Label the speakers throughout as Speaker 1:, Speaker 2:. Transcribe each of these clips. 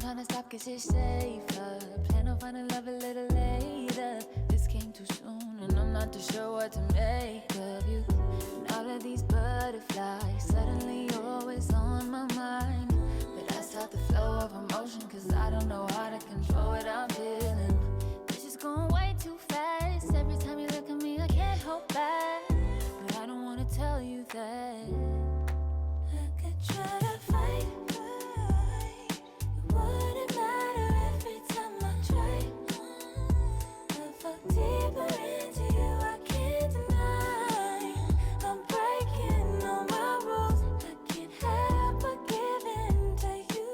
Speaker 1: trying to stop cause it's safer. Plan on finding love a little later. This came too soon and I'm not too sure what to make of you. And all of these butterflies suddenly always on my mind. But I stop the flow of emotion cause I don't know how to control what I'm feeling. This is going way too fast. Every time you look at me I can't hold back. But I don't wanna tell you that I could try to fight. It wouldn't matter every time I try. I fall deeper into you, I can't deny. I'm breaking all my rules. I can't help but give in to you.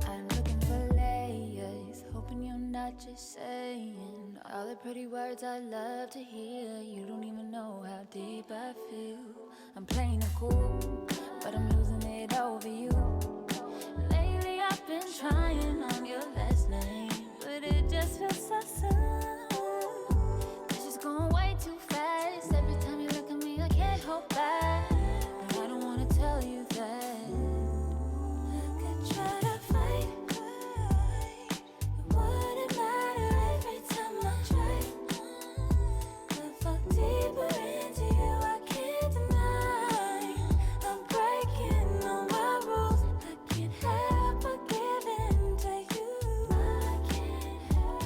Speaker 1: I'm looking for layers, hoping you're not just saying all the pretty words I love to hear. You don't even know how deep I feel. I'm playing it cool, but I'm losing it over you. Lately I've been trying on your last name, but it just feels so soon. This is going way too fast. Every time you look at me I can't hold back. But I don't wanna tell you that I could try to fight. It wouldn't matter every time I try. I fall deeper into you, I can't deny. I'm breaking all my rules. I can't help but give in to you. I can't help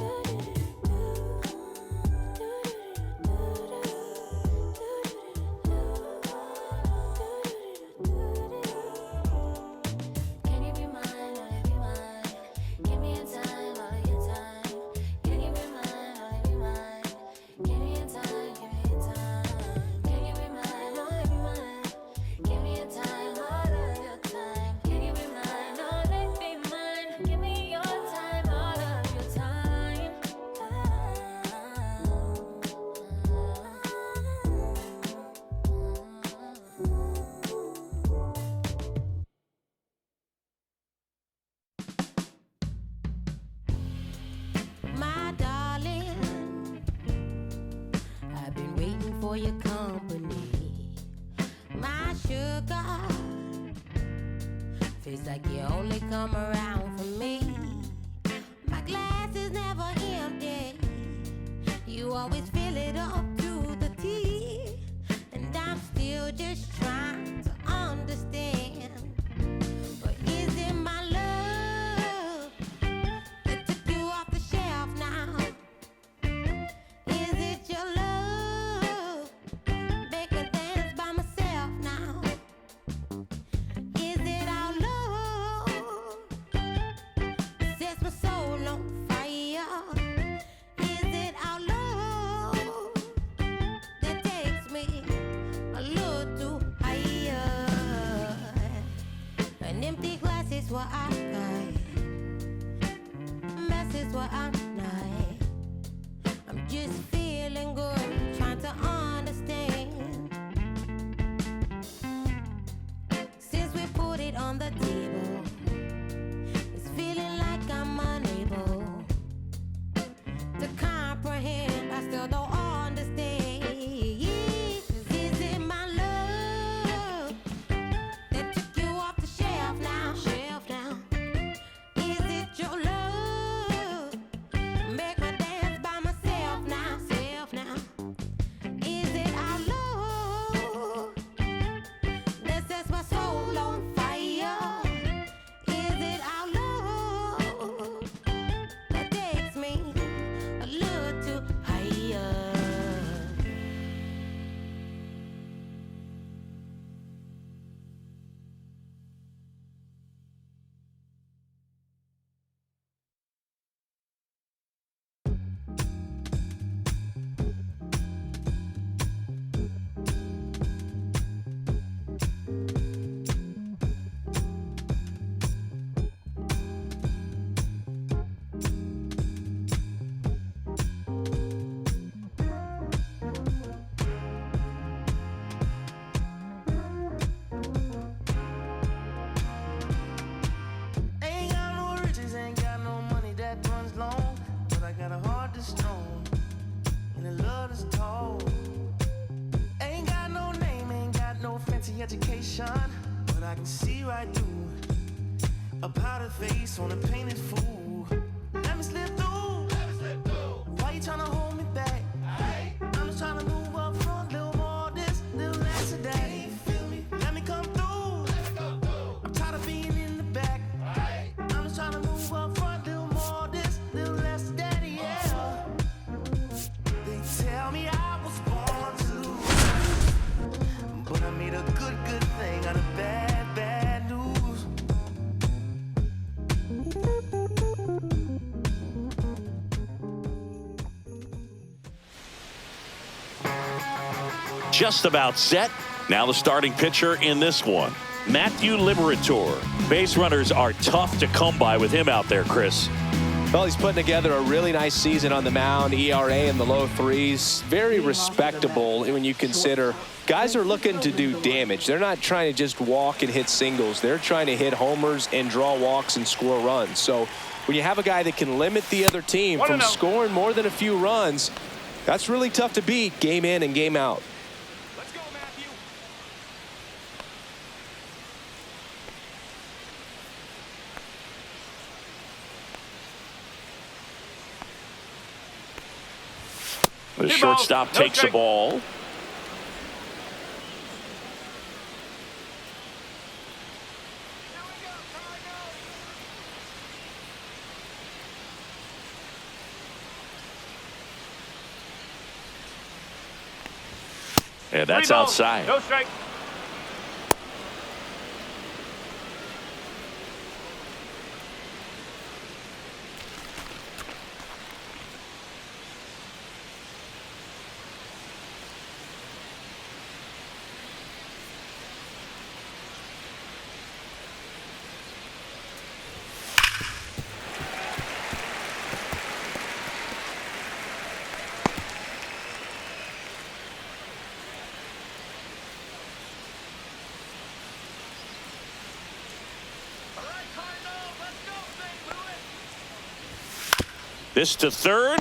Speaker 1: Can you be mine, only be mine? Give me a time, all of your time. Can you be mine, only be mine? Give me a time, give me a time. Can you be mine, only be mine? Give me a time, all of your time. Can you be mine, only be mine? Give me your time, all of your time.
Speaker 2: My darling, I've been waiting for your company. My sugar, feels like you only come around for me. My glass is never empty. You always fill it up to the tea. And I'm still just trying to understand. But is it my love that took you off the shelf now? Is it your love? Make me dance by myself now. Is it our love that sets my soul on fire? Is it our love that takes me a little too higher? An empty glass is what I got. Mess is what I'm not. I'm just feeling good, trying to understand. Since we put it on the table, it's feeling like I'm unable to comprehend. I still don't understand. 'Cause is it my love that took you off the shelf now? Is it your love
Speaker 3: shine, but I can see right through a powdered face on a painted fool. Let me slip through. Why you tryna hold me back? I'm just tryna move up front, little more this, little less of that. Let me come through. I'm tired of being in the back. I'm just tryna move up front, little more this, little less of that, yeah. They tell me I was born to lose, but I made a good thing out of bad news.
Speaker 4: Just about set. Now the starting pitcher in this one, Matthew Liberatore. Base runners are tough to come by with him out there, Chris.
Speaker 5: Well, he's putting together a really nice season on the mound. ERA in the low threes. Very respectable when you consider guys are looking to do damage. They're not trying to just walk and hit singles. They're trying to hit homers and draw walks and score runs. So when you have a guy that can limit the other team from scoring more than a few runs, that's really tough to beat game in and game out.
Speaker 4: Let's go, Matthew. The shortstop takes the ball. And that's outside.
Speaker 6: No strike.
Speaker 4: This to third.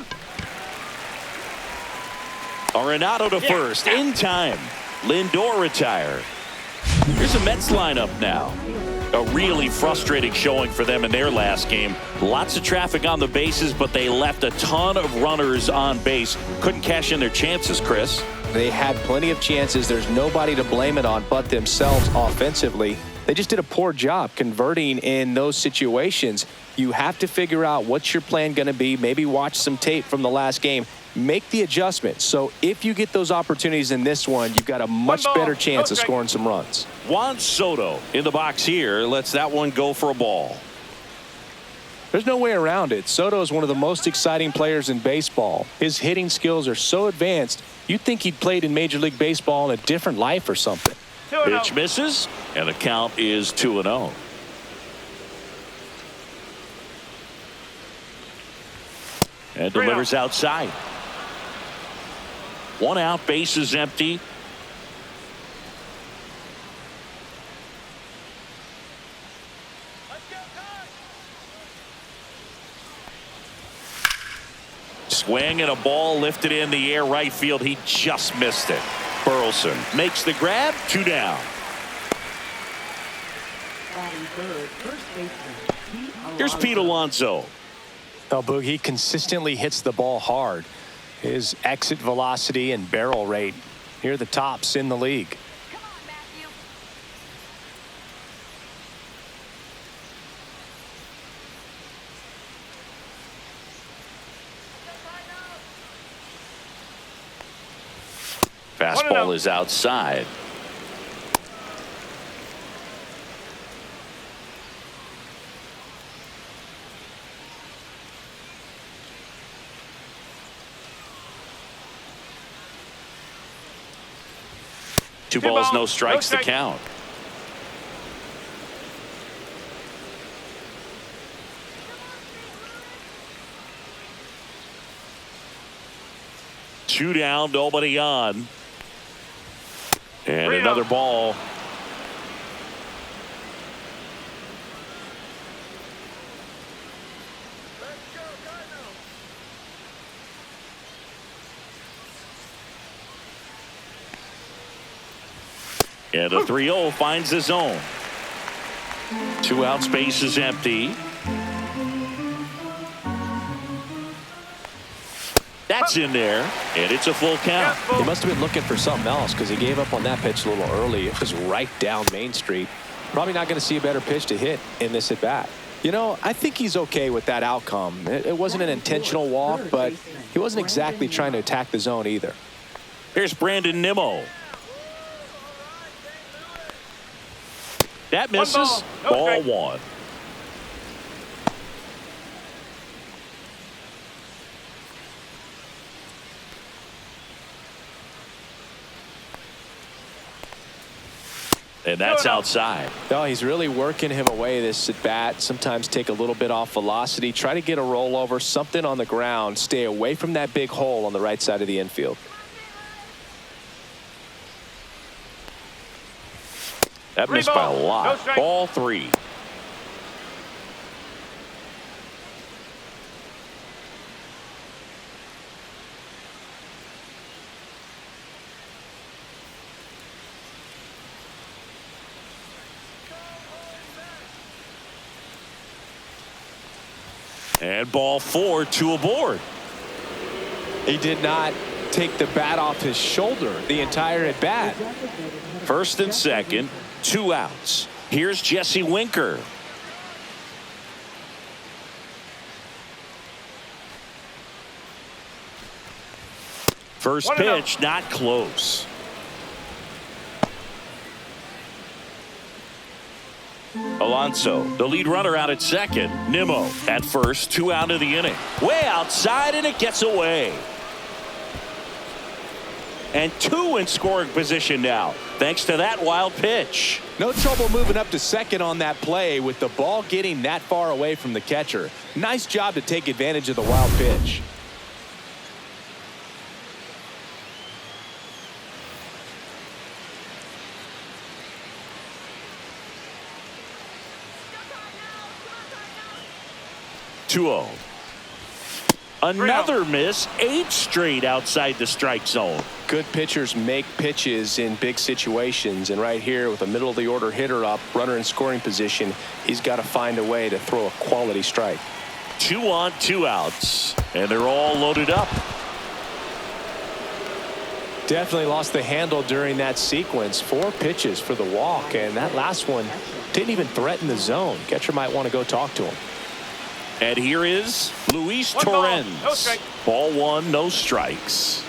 Speaker 4: Arenado to first in time. Lindor retired. Here's a Mets lineup now. A really frustrating showing for them in their last game. Lots of traffic on the bases, but they left a ton of runners on base. Couldn't cash in their chances, Chris.
Speaker 5: They had plenty of chances. There's nobody to blame it on but themselves offensively. They just did a poor job converting in those situations. You have to figure out what's your plan going to be. Maybe watch some tape from the last game. Make the adjustment. So if you get those opportunities in this one, you've got a much better chance of scoring some runs.
Speaker 4: Juan Soto in the box here lets that one go for a ball.
Speaker 5: There's no way around it. Soto is one of the most exciting players in baseball. His hitting skills are so advanced, you'd think he'd played in Major League Baseball in a different life or something.
Speaker 4: Pitch misses, and the count is 2-0. And delivers outside. One out, base is empty. Swing and a ball lifted in the air right field. He just missed it. Burleson makes the grab. 2 down. Here's Pete Alonso.
Speaker 5: Oh, Boog, he consistently hits the ball hard. His exit velocity and barrel rate near the tops in the league.
Speaker 2: Come on, Matthew.
Speaker 4: Fastball is outside. Two balls, no strikes to count. Two down, nobody on. And another ball. And the 3-0 finds the zone. 2 outs, base is empty. That's in there, and it's a full count.
Speaker 5: He must have been looking for something else because he gave up on that pitch a little early. It was right down Main Street. Probably not going to see a better pitch to hit in this at bat. You know, I think he's okay with that outcome. It wasn't an intentional walk, but he wasn't exactly trying to attack the zone either.
Speaker 4: Here's Brandon Nimmo. That misses. Ball 1. And that's outside.
Speaker 5: No, he's really working him away this at bat. Sometimes take a little bit off velocity. Try to get a rollover, something on the ground. Stay away from that big hole on the right side of the infield.
Speaker 4: That missed by a lot. Ball 3. And ball 4, 2 aboard.
Speaker 5: He did not take the bat off his shoulder the entire at bat.
Speaker 4: First and second, 2 outs. Here's Jesse Winker. First pitch, not close. Alonso, the lead runner, out at second. Nimmo at first, 2 out of the inning. Way outside, and it gets away. And 2 in scoring position now, thanks to that wild pitch.
Speaker 5: No trouble moving up to second on that play with the ball getting that far away from the catcher. Nice job to take advantage of the wild pitch.
Speaker 4: Another miss, 8 straight outside the strike zone.
Speaker 5: Good pitchers make pitches in big situations, and right here with a middle of the order hitter up, runner in scoring position, he's got to find a way to throw a quality strike.
Speaker 4: 2 on, 2 outs, and they're all loaded up.
Speaker 5: Definitely lost the handle during that sequence. 4 pitches for the walk, and that last one didn't even threaten the zone. Catcher might want to go talk to him.
Speaker 4: And here is Luis Torrens. Ball 1, no strikes.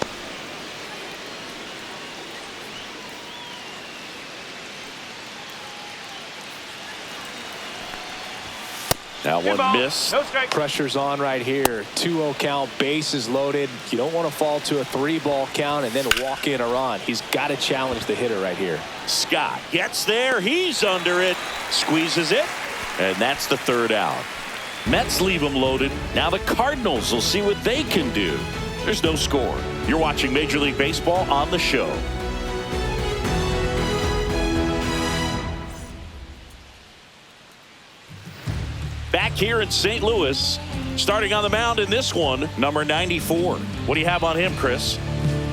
Speaker 4: That one missed.
Speaker 5: Pressure's on right here. 2-0 count, bases loaded. You don't want to fall to a 3-ball count and then walk in a run. He's got to challenge the hitter right here.
Speaker 4: Scott gets there. He's under it. Squeezes it. And that's the 3rd out. Mets leave them loaded. Now the Cardinals will see what they can do. There's no score. You're watching Major League Baseball on the show. Back here in St. Louis, starting on the mound in this one, number 94. What do you have on him, Chris?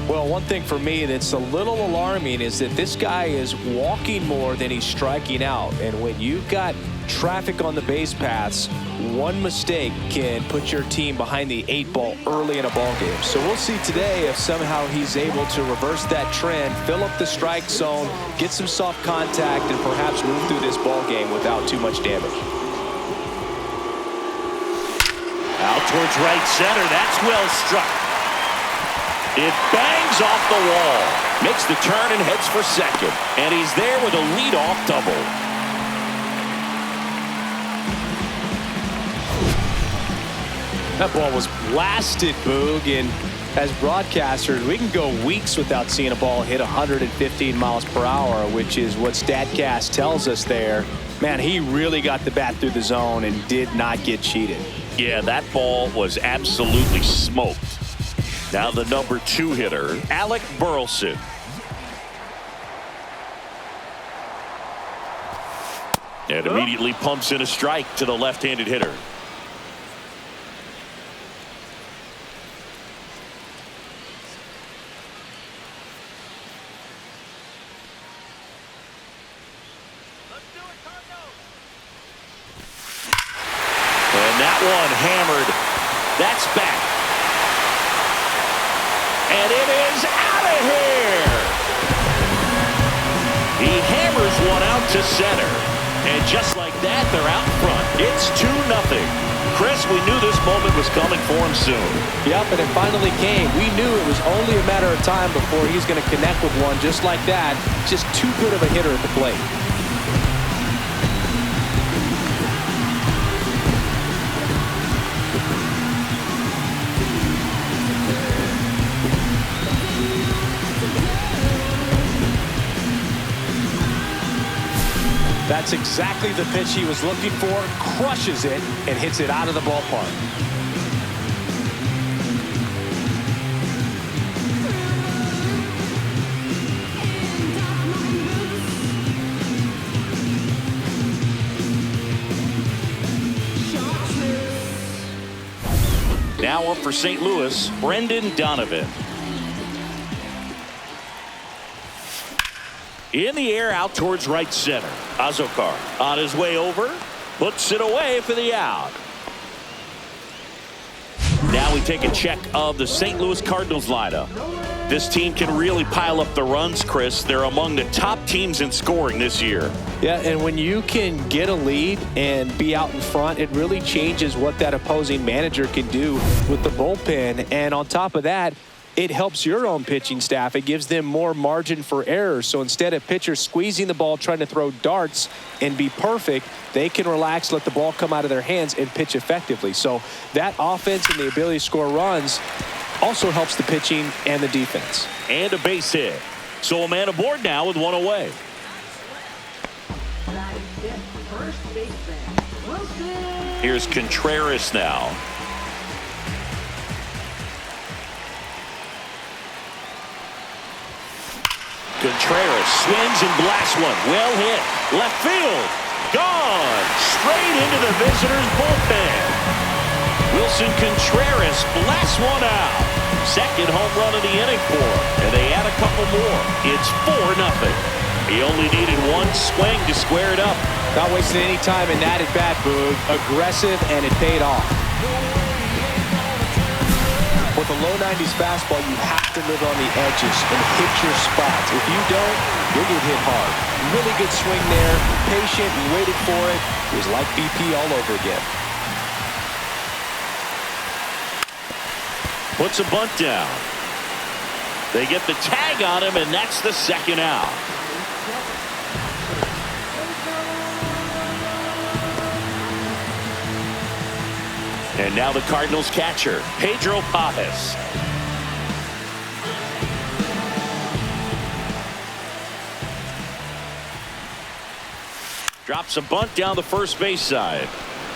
Speaker 5: Well, one thing for me that's a little alarming is that this guy is walking more than he's striking out. And when you've got traffic on the base paths, one mistake can put your team behind the 8-ball early in a ball game. So we'll see today if somehow he's able to reverse that trend, fill up the strike zone, get some soft contact, and perhaps move through this ball game without too much damage.
Speaker 4: Out towards right center. That's well struck. It bangs off the wall. Makes the turn and heads for second. And he's there with a leadoff double.
Speaker 5: That ball was blasted, Boog, and as broadcasters, we can go weeks without seeing a ball hit 115 miles per hour, which is what StatCast tells us there. Man, he really got the bat through the zone and did not get cheated.
Speaker 4: Yeah, that ball was absolutely smoked. Now the number 2 hitter, Alec Burleson. And immediately pumps in a strike to the left-handed hitter. That's back. And it is out of here. He hammers one out to center. And just like that, they're out front. It's 2-0. Chris, we knew this moment was coming for him soon.
Speaker 5: Yep, and it finally came. We knew it was only a matter of time before he's going to connect with one just like that. Just too good of a hitter at the plate. That's exactly the pitch he was looking for. Crushes it and hits it out of the ballpark.
Speaker 4: Now up for St. Louis, Brendan Donovan. In the air, out towards right center. Azokar on his way over, puts it away for the out. Now we take a check of the St. Louis Cardinals lineup. This team can really pile up the runs, Chris. They're among the top teams in scoring this year.
Speaker 5: Yeah, and when you can get a lead and be out in front, it really changes what that opposing manager can do with the bullpen. And on top of that, it helps your own pitching staff. It gives them more margin for error. So instead of pitchers squeezing the ball, trying to throw darts and be perfect, they can relax, let the ball come out of their hands and pitch effectively. So that offense and the ability to score runs also helps the pitching and the defense.
Speaker 4: And a base hit. So a man aboard now with one away. Here's Contreras now. Contreras swings and blasts one. Well hit. Left field. Gone. Straight into the visitors' bullpen. Wilson Contreras blasts one out. Second home run of the inning for him. And they add a couple more. It's 4-0. He only needed one swing to square it up.
Speaker 5: Not wasting any time in that at-bat, Boog. Aggressive, and it paid off. With a low 90s fastball, you have to live on the edges and hit your spots. If you don't, you'll get hit hard. Really good swing there. Patient, he waited for it. It was like BP all over again.
Speaker 4: Puts a bunt down. They get the tag on him, and that's the second out. And now the Cardinals catcher, Pedro Pages. Drops a bunt down the first base side.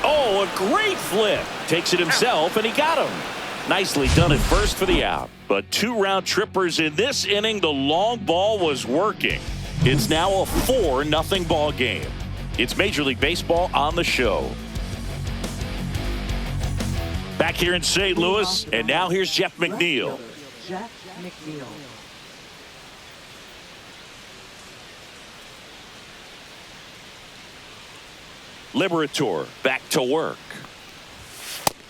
Speaker 4: Oh, a great flip. Takes it himself, and he got him. Nicely done at first for the out. But 2 round trippers in this inning. The long ball was working. It's now a 4-0 ball game. It's Major League Baseball on the show. Back here in St. Louis, and now here's Jeff McNeil.
Speaker 6: Jeff McNeil.
Speaker 4: Liberatore back to work.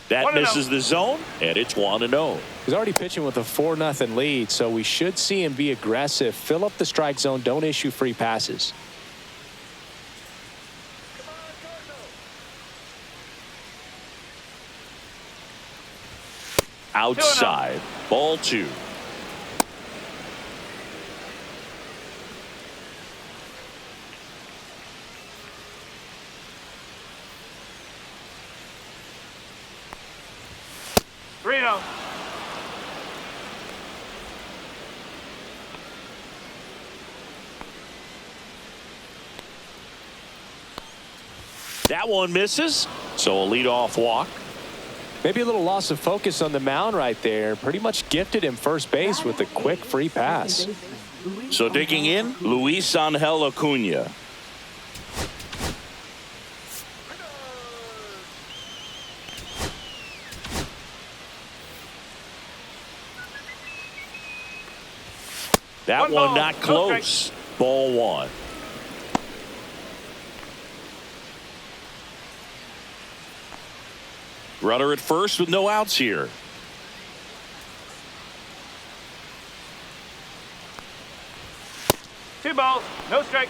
Speaker 4: That misses the zone, and it's 1-0.
Speaker 5: He's already pitching with a 4-0 lead, so we should see him be aggressive. Fill up the strike zone. Don't issue free passes.
Speaker 4: Outside, ball 2. That one misses, so a leadoff walk.
Speaker 5: Maybe a little loss of focus on the mound right there. Pretty much gifted him first base with a quick free pass.
Speaker 4: So digging in, Luis Angel Acuna. That one not close. Ball 1. Runner at first with no outs here.
Speaker 6: Two balls, no strike.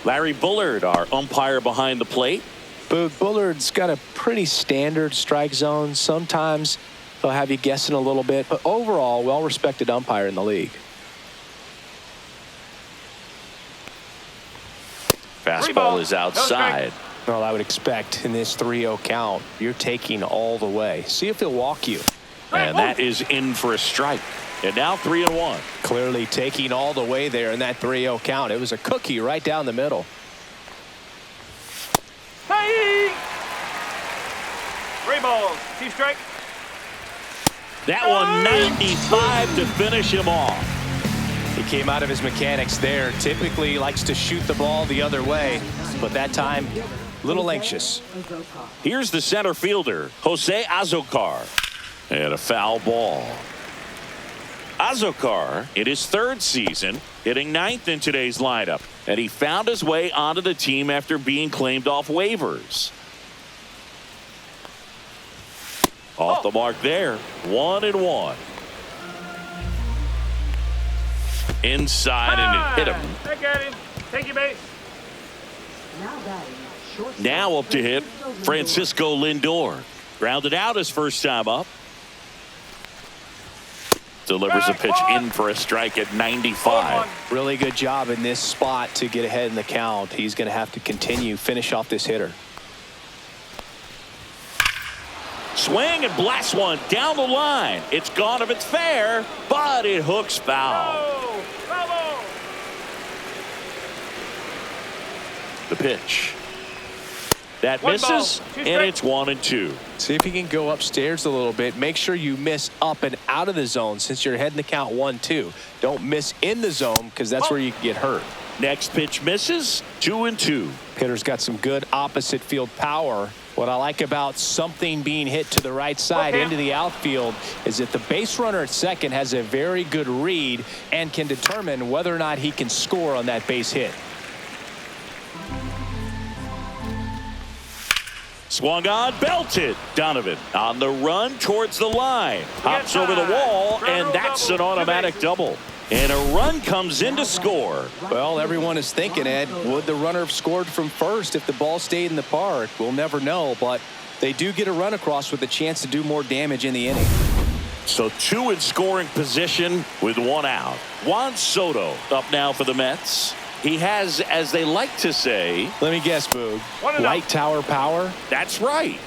Speaker 4: Larry Bullard, our umpire behind the plate.
Speaker 5: Boog, Bullard's got a pretty standard strike zone. Sometimes he'll have you guessing a little bit, but overall, well-respected umpire in the league.
Speaker 4: Fastball is outside.
Speaker 5: Well, I would expect in this 3-0 count, you're taking all the way. See if he'll walk you.
Speaker 4: And that is in for a strike. And now 3-1.
Speaker 5: Clearly taking all the way there in that 3-0 count. It was a cookie right down the middle.
Speaker 6: Hey! 3 balls, 2 strike.
Speaker 4: That one 95 to finish him off.
Speaker 5: He came out of his mechanics there. Typically likes to shoot the ball the other way, but that time, a little anxious.
Speaker 4: Here's the center fielder, Jose Azocar. And a foul ball. Azocar, in his 3rd season, hitting 9th in today's lineup. And he found his way onto the team after being claimed off waivers. Off the mark there. 1-1. Inside and it hit him.
Speaker 6: I got him. Take your base.
Speaker 4: Now up to hit Francisco Lindor. Grounded out his first time up. Delivers a pitch in for a strike at 95.
Speaker 5: Really good job in this spot to get ahead in the count. He's going to have to finish off this hitter.
Speaker 4: Swing and blast one down the line. It's gone if it's fair, but it hooks foul. The pitch. That misses, and it's 1-2.
Speaker 5: See if you can go upstairs a little bit. Make sure you miss up and out of the zone since you're heading the count 1-2. Don't miss in the zone because that's where you can get hurt.
Speaker 4: Next pitch misses, 2-2.
Speaker 5: Hitter's got some good opposite field power. What I like about something being hit to the right side into the outfield is that the base runner at second has a very good read and can determine whether or not he can score on that base hit.
Speaker 4: Swung on, belted. Donovan on the run towards the line. Hops over the wall, and that's an automatic double. And a run comes in to score.
Speaker 5: Well, everyone is thinking, Ed, would the runner have scored from first if the ball stayed in the park? We'll never know, but they do get a run across with a chance to do more damage in the inning.
Speaker 4: So 2 in scoring position with 1 out. Juan Soto up now for the Mets. He has, as they like to say,
Speaker 5: let me guess, Boog, light tower power?
Speaker 4: That's right.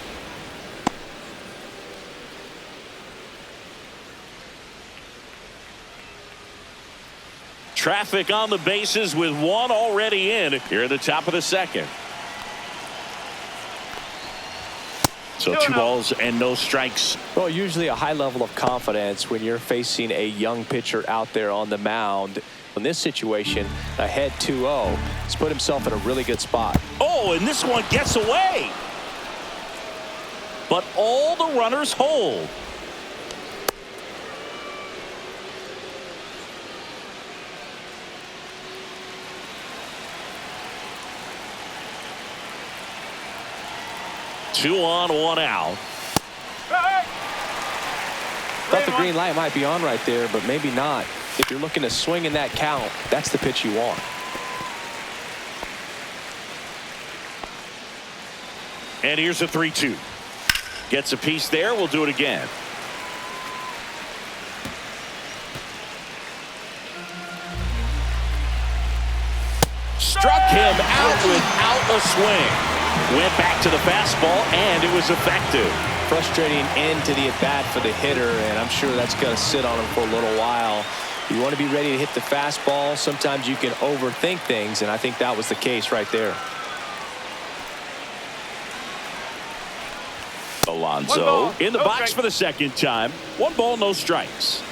Speaker 4: Traffic on the bases with 1 already in here at the top of the 2nd. So 2 balls and no strikes.
Speaker 5: Well, usually a high level of confidence when you're facing a young pitcher out there on the mound. In this situation, ahead 2-0, he's put himself in a really good spot.
Speaker 4: Oh, and this one gets away. But all the runners hold. Two on, 1 out.
Speaker 5: Thought the green light might be on right there, but maybe not. If you're looking to swing in that count, that's the pitch you want.
Speaker 4: And here's a 3-2. Gets a piece there. We'll do it again. Struck him out without a swing. Went back to the fastball, and it was effective.
Speaker 5: Frustrating end to the at-bat for the hitter, and I'm sure that's going to sit on him for a little while. You want to be ready to hit the fastball. Sometimes you can overthink things, and I think that was the case right there.
Speaker 4: Alonso in the box for the 2nd time. 1 ball, no strikes.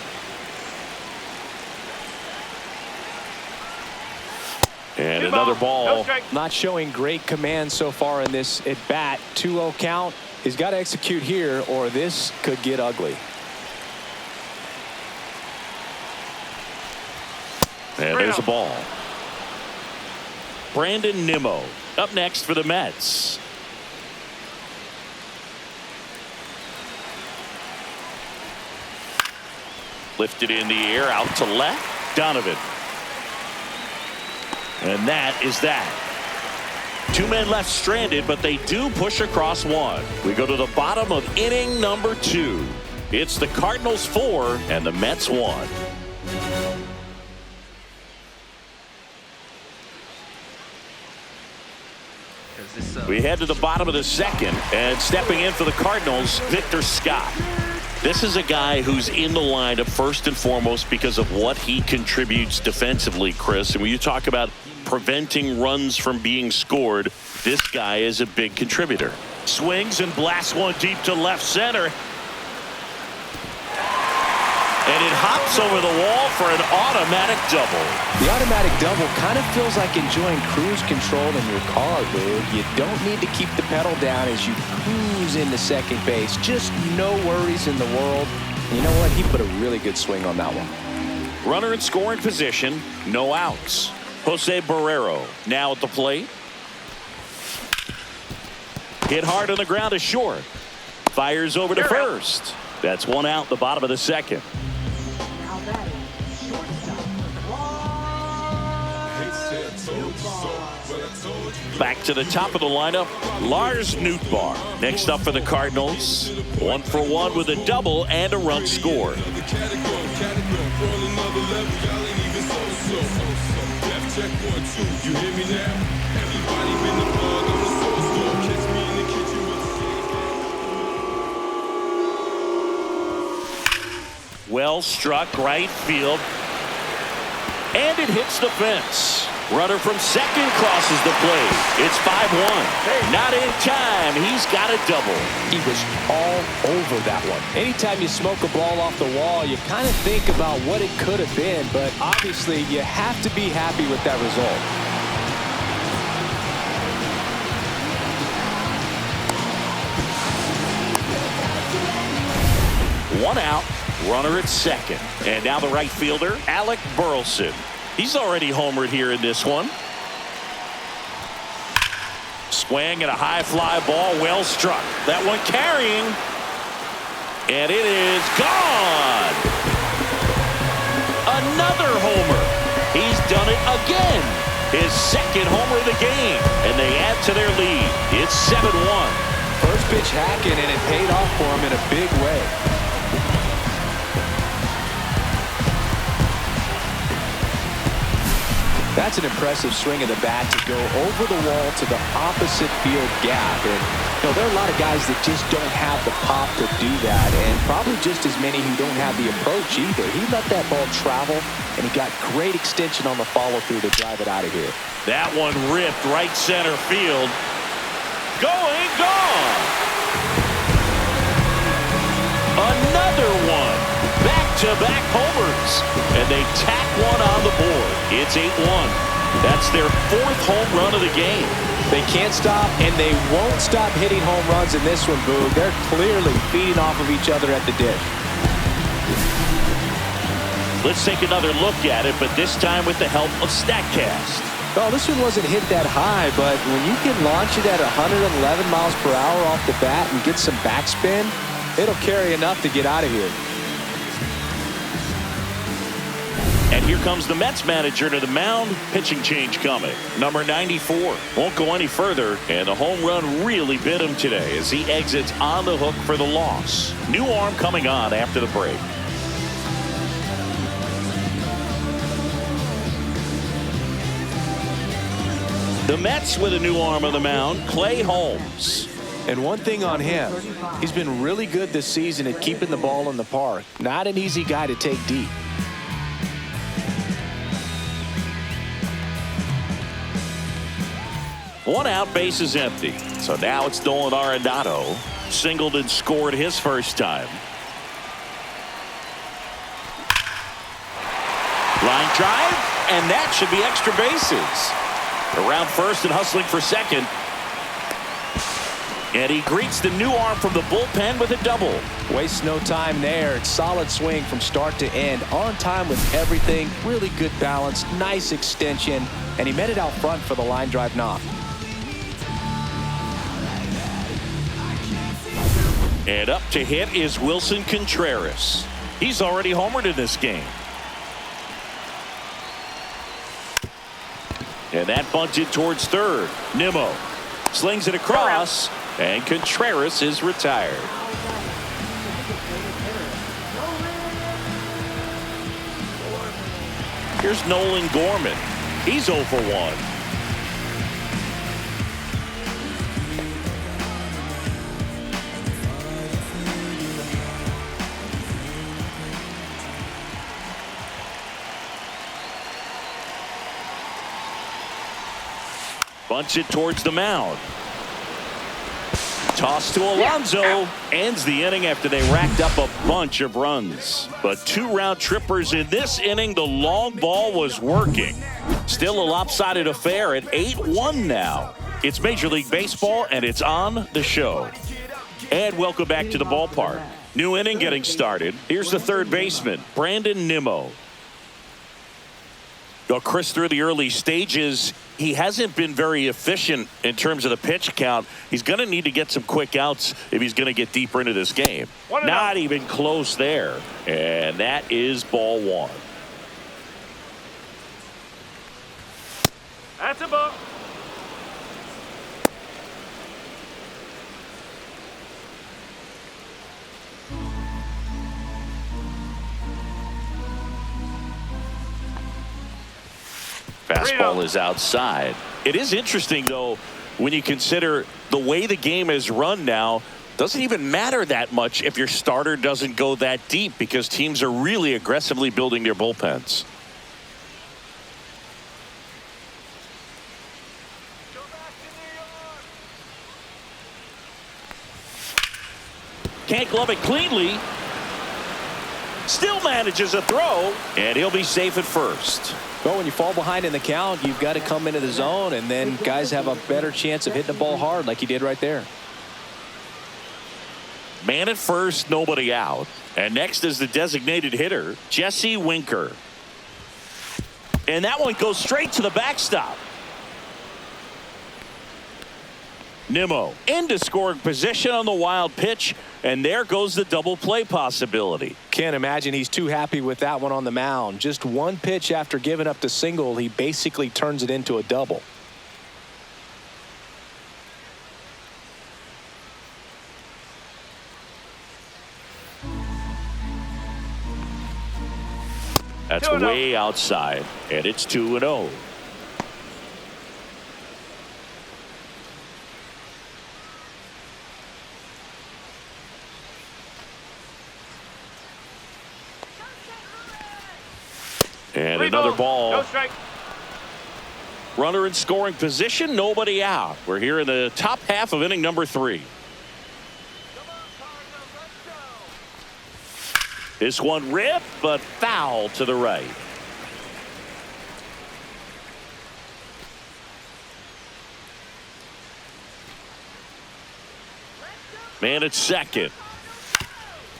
Speaker 4: And another ball.
Speaker 5: Not showing great command so far in this at-bat. 2-0 count. He's got to execute here, or this could get ugly.
Speaker 4: And there's a ball. Brandon Nimmo up next for the Mets. Lifted in the air, out to left. Donovan. And that is that. 2 men left stranded, but they do push across one. We go to the bottom of inning number 2. It's the Cardinals 4 and the Mets 1. We head to the bottom of the second, and stepping in for the Cardinals, Victor Scott. This is a guy who's in the lineup first and foremost because of what he contributes defensively, Chris. And when you talk about preventing runs from being scored, this guy is a big contributor. Swings and blasts one deep to left center. And it hops over the wall for an automatic double.
Speaker 5: The automatic double kind of feels like enjoying cruise control in your car, dude. You don't need to keep the pedal down as you cruise into second base. Just no worries in the world. And you know what? He put a really good swing on that one.
Speaker 4: Runner in scoring position, no outs. Jose Barrero now at the plate. Hit hard on the ground to short. Fires over to first. That's one out, the bottom of the second. Back to the top of the lineup, Lars Nootbaar. Next up for the Cardinals, 1 for 1 with a double and a run scored. Well struck right field, and it hits the fence. Runner from second crosses the plate. It's 5-1. Not in time. He's got a double.
Speaker 5: He was all over that one. Anytime you smoke a ball off the wall, you kind of think about what it could have been, but obviously you have to be happy with that result.
Speaker 4: One out, runner at second. And now the right fielder, Alec Burleson. He's already homered here in this one. Swing and a high fly ball, well struck. That one carrying. And it is gone. Another homer. He's done it again. His second homer of the game. And they add to their lead. It's 7-1.
Speaker 5: First pitch hacking, and it paid off for him in a big way. That's an impressive swing of the bat to go over the wall to the opposite field gap. And you know, there are a lot of guys that just don't have the pop to do that, and probably just as many who don't have the approach either. He let that ball travel, and he got great extension on the follow-through to drive it out of here.
Speaker 4: That one ripped right center field. Going, gone. Another one. Back-to-back homers. And they tack one on the board. It's 8-1. That's their 4th home run of the game.
Speaker 5: They can't stop, and they won't stop hitting home runs in this one, Boo. They're clearly feeding off of each other at the dish.
Speaker 4: Let's take another look at it, but this time with the help of StatCast.
Speaker 5: Oh, this one wasn't hit that high, but when you can launch it at 111 miles per hour off the bat and get some backspin, it'll carry enough to get out of here.
Speaker 4: And here comes the Mets manager to the mound. Pitching change coming. Number 94 won't go any further, and the home run really bit him today as he exits on the hook for the loss. New arm coming on after the break. The Mets with a new arm on the mound, Clay Holmes.
Speaker 5: And one thing on him, he's been really good this season at keeping the ball in the park. Not an easy guy to take deep.
Speaker 4: One out, base is empty. So now it's Nolan Arenado. Singled and scored his first time. Line drive, and that should be extra bases. Around first and hustling for second. And he greets the new arm from the bullpen with a double.
Speaker 5: Wastes no time there. Solid swing from start to end. On time with everything. Really good balance. Nice extension. And he met it out front for the line drive knock. And
Speaker 4: up to hit is Wilson Contreras. He's already homered in this game. And that bunted towards third. Nimmo slings it across, and Contreras is retired. Here's Nolan Gorman. He's 0 for 1. Bunts it towards the mound. Toss to Alonso. Ends the inning after they racked up a bunch of runs. But 2 round trippers in this inning. The long ball was working. Still a lopsided affair at 8-1 now. It's Major League Baseball, and it's on the show. And welcome back to the ballpark. New inning getting started. Here's the third baseman, Brandon Nimmo. Well, Chris, through the early stages, he hasn't been very efficient in terms of the pitch count. He's going to need to get some quick outs if he's going to get deeper into this game. Not even close there. And that is ball 1.
Speaker 6: That's a ball.
Speaker 4: Fastball is outside. It is interesting, though, when you consider the way the game is run now. Doesn't even matter that much if your starter doesn't go that deep, because teams are really aggressively building their bullpens. Can't glove it cleanly. Still manages a throw, and he'll be safe at first.
Speaker 5: Well, when you fall behind in the count, you've got to come into the zone, and then guys have a better chance of hitting the ball hard like he did right there.
Speaker 4: Man at first, nobody out. And next is the designated hitter, Jesse Winker. And that one goes straight to the backstop. Nimmo into scoring position on the wild pitch, and there goes the double play possibility.
Speaker 5: Can't imagine he's too happy with that one on the mound. Just one pitch after giving up the single, he basically turns it into a double.
Speaker 4: That's way outside, and it's 2-0. And another ball.
Speaker 6: No strike.
Speaker 4: Runner in scoring position, nobody out. We're here in the top half of inning number 3. This one ripped, but foul to the right. Man at second.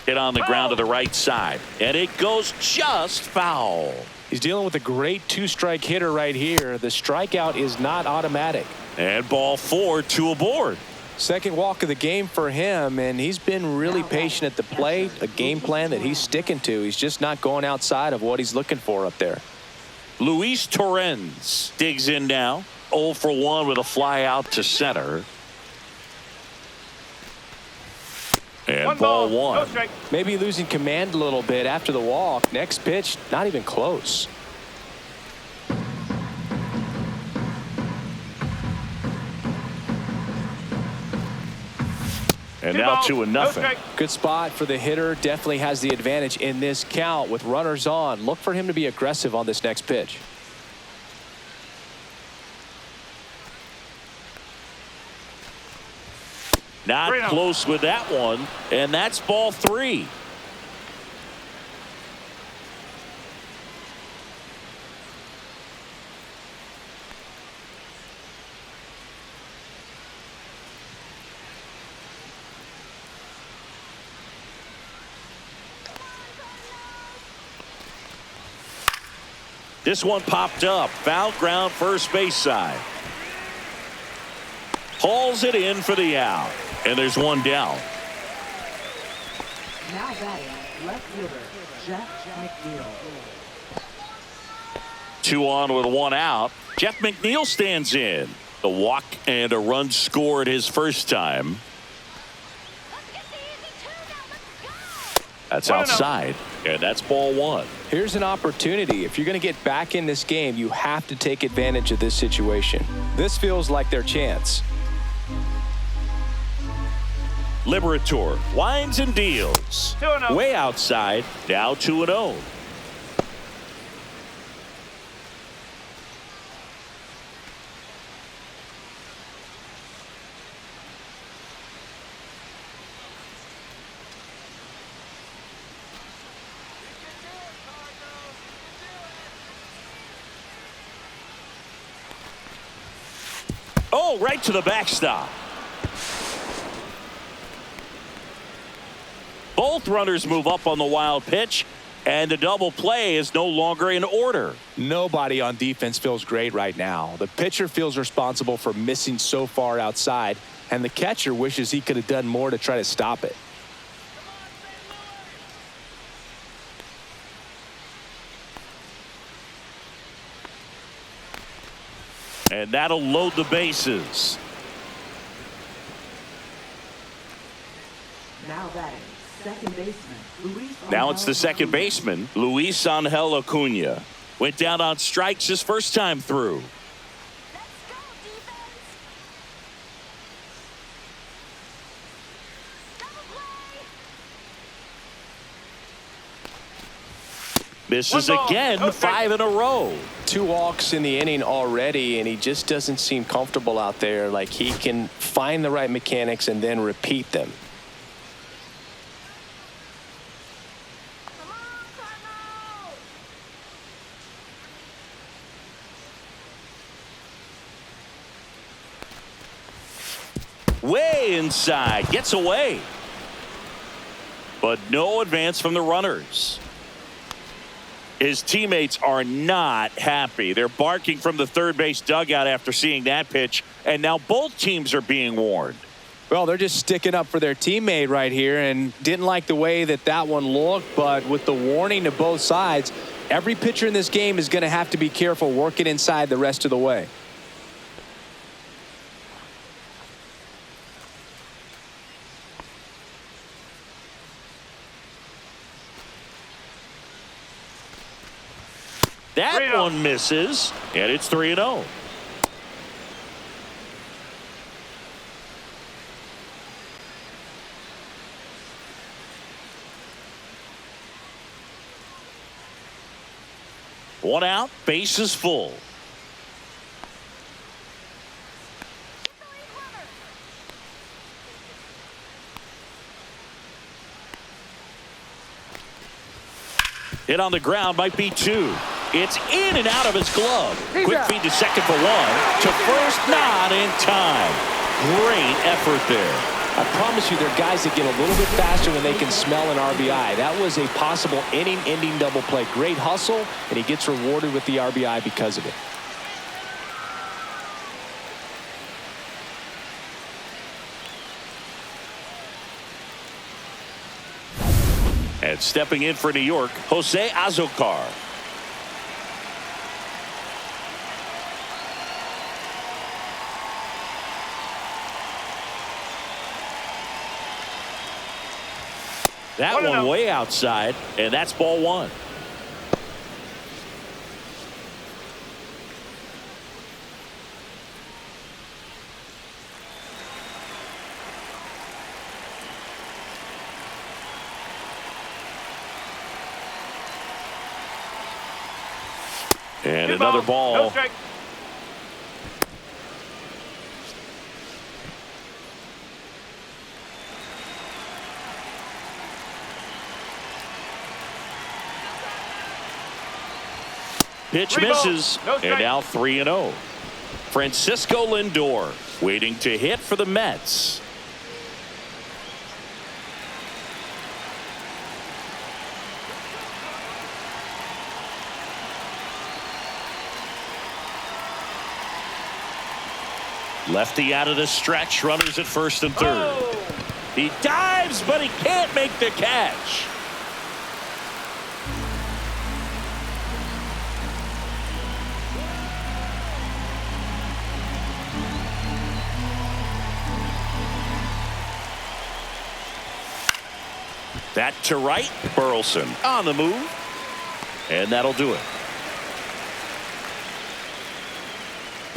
Speaker 4: Hit on the ground to the right side, and it goes just foul.
Speaker 5: He's dealing with a great 2-strike hitter right here. The strikeout is not automatic.
Speaker 4: And ball 4, 2 aboard.
Speaker 5: Second walk of the game for him, and he's been really patient at the plate. A game plan that he's sticking to. He's just not going outside of what he's looking for up there.
Speaker 4: Luis Torrens digs in now. 0 for 1 with a fly out to center. And ball 1.
Speaker 6: No strike.
Speaker 5: Maybe losing command a little bit after the walk. Next pitch, not even close.
Speaker 4: And now 2-0.
Speaker 6: No,
Speaker 5: good spot for the hitter. Definitely has the advantage in this count with runners on. Look for him to be aggressive on this next pitch.
Speaker 4: Not close with that one, and that's ball 3. This one popped up. Foul ground, first base side. Hauls it in for the out. And there's one down.
Speaker 7: Now batting, left fielder, Jeff McNeil.
Speaker 4: 2 on with 1 out. Jeff McNeil stands in. The walk and a run scored his first time. That's outside, and that's ball 1.
Speaker 5: Here's an opportunity. If you're going to get back in this game, you have to take advantage of this situation. This feels like their chance.
Speaker 4: Liberatore winds and deals.
Speaker 6: 2-0.
Speaker 4: Way outside, now 2-0. Oh, right to the backstop. Both runners move up on the wild pitch, and the double play is no longer in order.
Speaker 5: Nobody on defense feels great right now. The pitcher feels responsible for missing so far outside, and the catcher wishes he could have done more to try to stop it.
Speaker 4: And that'll load the bases.
Speaker 7: Now batting, second baseman, Luis.
Speaker 4: Now it's the second baseman, Luis Angel Acuna. Went down on strikes his first time through. Misses again, 5 in a row.
Speaker 5: 2 walks in the inning already, and he just doesn't seem comfortable out there. Like he can find the right mechanics and then repeat them.
Speaker 4: Way inside, gets away. But no advance from the runners. His teammates are not happy. They're barking from the third base dugout after seeing that pitch, and now both teams are being warned.
Speaker 5: Well, they're just sticking up for their teammate right here and didn't like the way that one looked, but with the warning to both sides, every pitcher in this game is going to have to be careful working inside the rest of the way.
Speaker 4: That one misses, and it's 3-0. One out, base is full. Hit on the ground, might be 2. It's in and out of his glove. Quick feed to second for 1. To first, not in time. Great effort there.
Speaker 5: I promise you, there are guys that get a little bit faster when they can smell an RBI. That was a possible inning-ending double play. Great hustle, and he gets rewarded with the RBI because of it.
Speaker 4: And stepping in for New York, Jose Azocar. That one way outside, and that's ball 1. And another ball.
Speaker 6: No strike.
Speaker 4: Pitch misses, and now 3-0. Francisco Lindor waiting to hit for the Mets. Lefty out of the stretch, runners at first and third. He dives, but he can't make the catch. That to right. Burleson on the move. And that'll do it.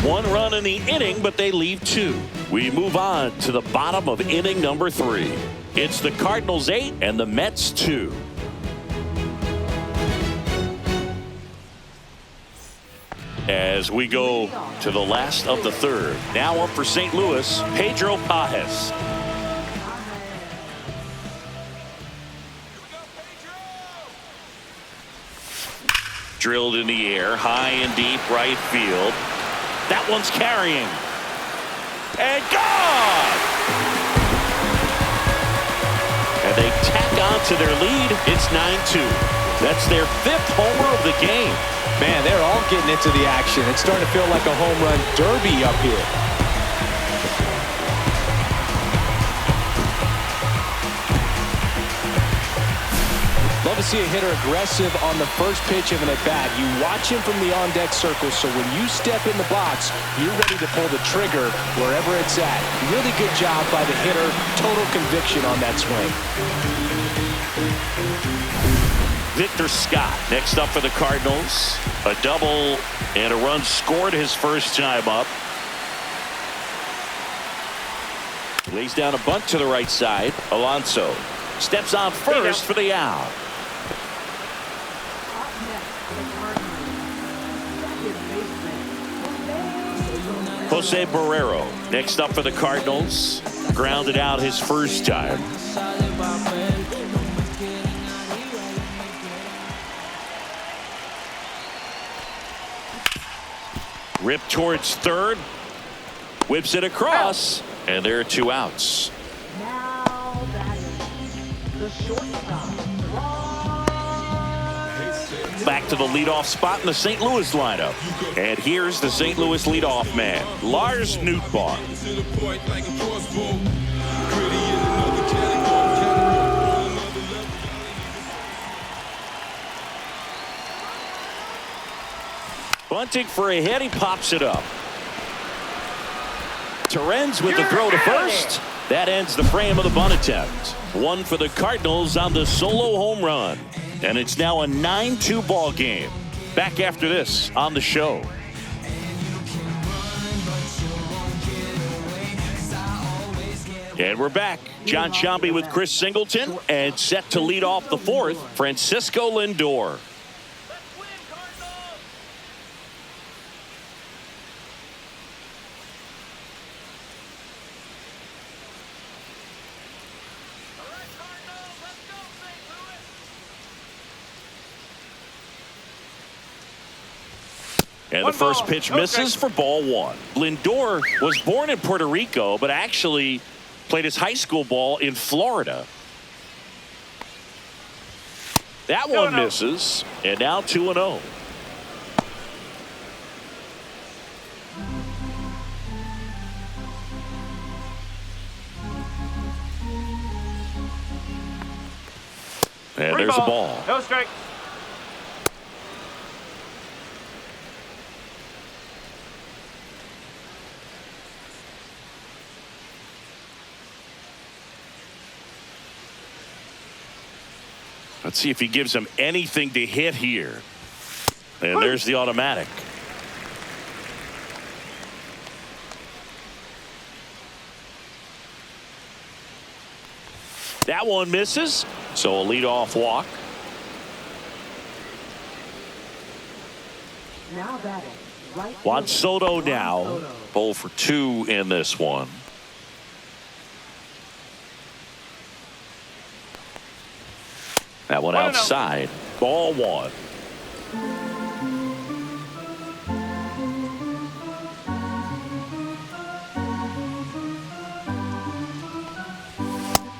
Speaker 4: One run in the inning, but they leave two. We move on to the bottom of inning number 3. It's the Cardinals 8 and the Mets 2. As we go to the last of the third. Now up for St. Louis, Pedro Pajes. Drilled in the air, high and deep right field. That one's carrying. And gone! And they tack on to their lead. It's 9-2. That's their 5th homer of the game.
Speaker 5: Man, they're all getting into the action. It's starting to feel like a home run derby up here. Love to see a hitter aggressive on the first pitch of an at-bat. You watch him from the on-deck circle, so when you step in the box, you're ready to pull the trigger wherever it's at. Really good job by the hitter. Total conviction on that swing.
Speaker 4: Victor Scott next up for the Cardinals. A double and a run scored his first time up. Lays down a bunt to the right side. Alonso steps on first for the out. Jose Barrero next up for the Cardinals. Grounded out his first time. Ripped towards third. Whips it across. And there are 2 outs.
Speaker 7: Now that is the shortstop.
Speaker 4: Back to the leadoff spot in the St. Louis lineup. And here's the St. Louis leadoff man, Lars Nootbaar. Bunting for a hit, he pops it up. Terens with the throw to first. That ends the frame of the bunt attempt. One for the Cardinals on the solo home run. And it's now a 9-2 ball game. Back after this on the show. And we're back. John Sciambi with Chris Singleton. And set to lead off the 4th, Francisco Lindor. And the first pitch misses for ball 1. Lindor was born in Puerto Rico, but actually played his high school ball in Florida. That one misses, and now 2-0. And there's a ball.
Speaker 6: No strike.
Speaker 4: Let's see if he gives him anything to hit here. And there's the automatic. That one misses. So a leadoff walk.
Speaker 7: Now batting, right
Speaker 4: Juan
Speaker 7: fielder,
Speaker 4: Soto
Speaker 7: Juan
Speaker 4: now.
Speaker 7: Soto.
Speaker 4: 0 for 2 in this one. That one outside. Ball 1.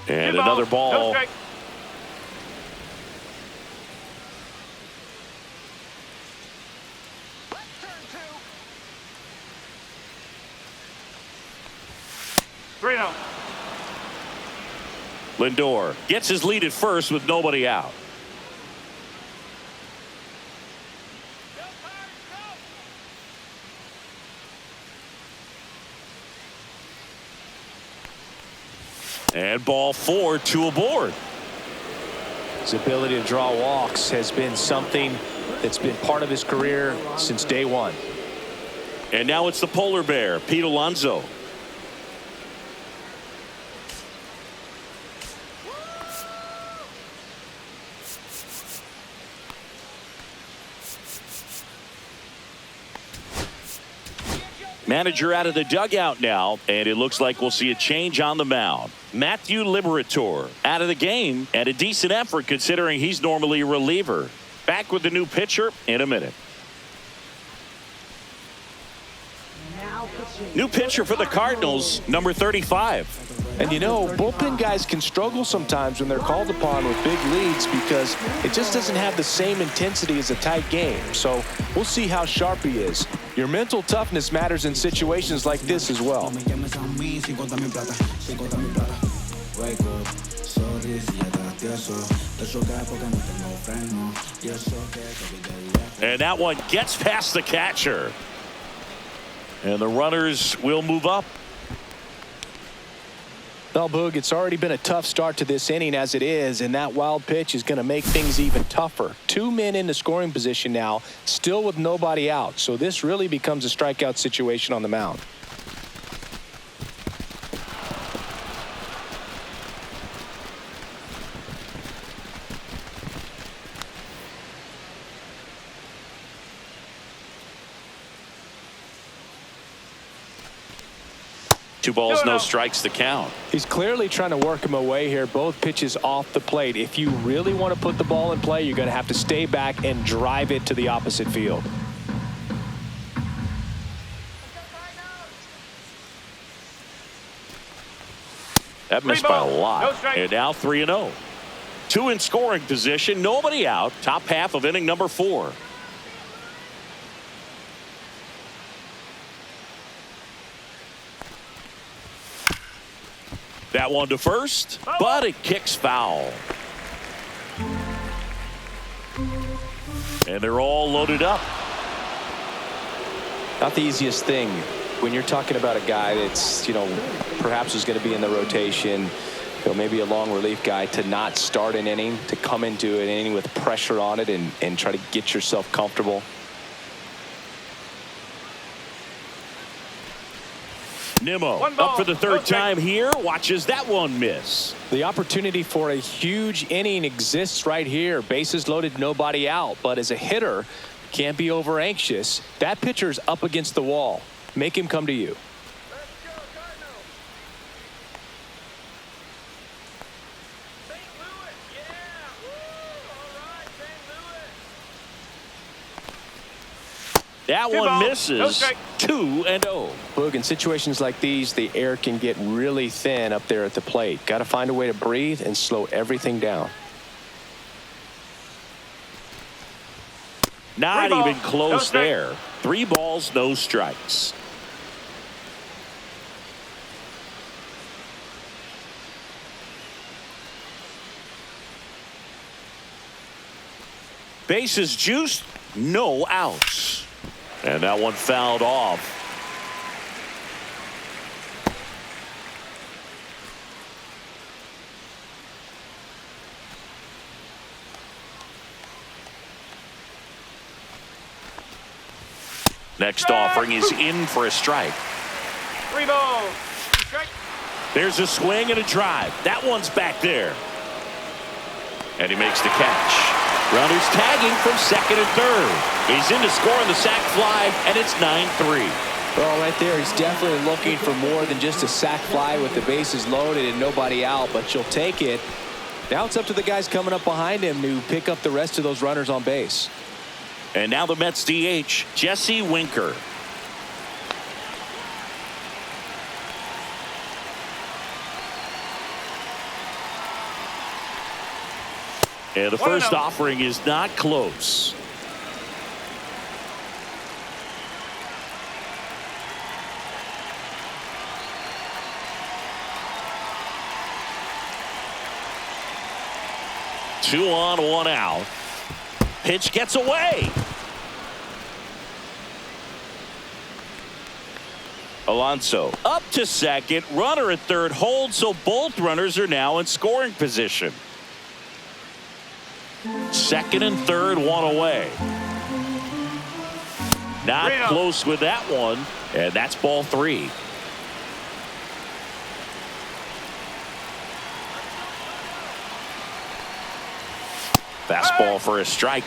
Speaker 4: And another ball.
Speaker 6: No strike.
Speaker 4: Lindor gets his lead at first with nobody out. And ball 4, 2 aboard.
Speaker 5: His ability to draw walks has been something that's been part of his career since day one.
Speaker 4: And now it's the polar bear, Pete Alonso. Manager out of the dugout now, and it looks like we'll see a change on the mound. Matthew Liberatore out of the game, and a decent effort considering he's normally a reliever. Back with the new pitcher in a minute. New pitcher for the Cardinals, number 35.
Speaker 5: And you know, bullpen guys can struggle sometimes when they're called upon with big leads because it just doesn't have the same intensity as a tight game. So we'll see how sharp he is. Your mental toughness matters in situations like this as well.
Speaker 4: And that one gets past the catcher. And the runners will move up.
Speaker 5: Well, Boog, it's already been a tough start to this inning as it is, and that wild pitch is going to make things even tougher. 2 men in the scoring position now, still with nobody out. So this really becomes a strikeout situation on the mound.
Speaker 4: Two balls, no strikes, the count.
Speaker 5: He's clearly trying to work him away here. Both pitches off the plate. If you really want to put the ball in play, you're going to have to stay back and drive it to the opposite field.
Speaker 4: That missed by a lot. And now 3-0. 2 in scoring position, nobody out. Top half of inning number 4. That one to first, but it kicks foul. And they're all loaded up.
Speaker 5: Not the easiest thing when you're talking about a guy that's, perhaps is going to be in the rotation, maybe a long relief guy, to not start an inning, to come into an inning with pressure on it and try to get yourself comfortable.
Speaker 4: Nimmo up for the third time here, watches that one miss.
Speaker 5: The opportunity for a huge inning exists right here. Bases loaded, nobody out. But as a hitter, can't be over anxious. That pitcher's up against the wall. Make him come to you.
Speaker 4: That one misses. 2-0.
Speaker 5: Boog, in situations like these, the air can get really thin up there at the plate. Got to find a way to breathe and slow everything down.
Speaker 4: Not even close there. 3 balls, no strikes. Bases juiced, no outs. And that one fouled off. Next offering is in for a strike.
Speaker 6: 3 balls. Strike.
Speaker 4: There's a swing and a drive. That one's back there. And he makes the catch. Runners tagging from second and third. He's in to score on the sac fly, and it's 9-3.
Speaker 5: Well, right there, he's definitely looking for more than just a sac fly with the bases loaded and nobody out, but you'll take it. Now it's up to the guys coming up behind him to pick up the rest of those runners on base.
Speaker 4: And now the Mets DH, Jesse Winker. And the first offering is not close. 2 on, 1 out. Pitch gets away. Alonso up to second. Runner at third holds, so both runners are now in scoring position. Second and third, 1 away. Not close with that one, and that's ball 3. Fastball for a strike.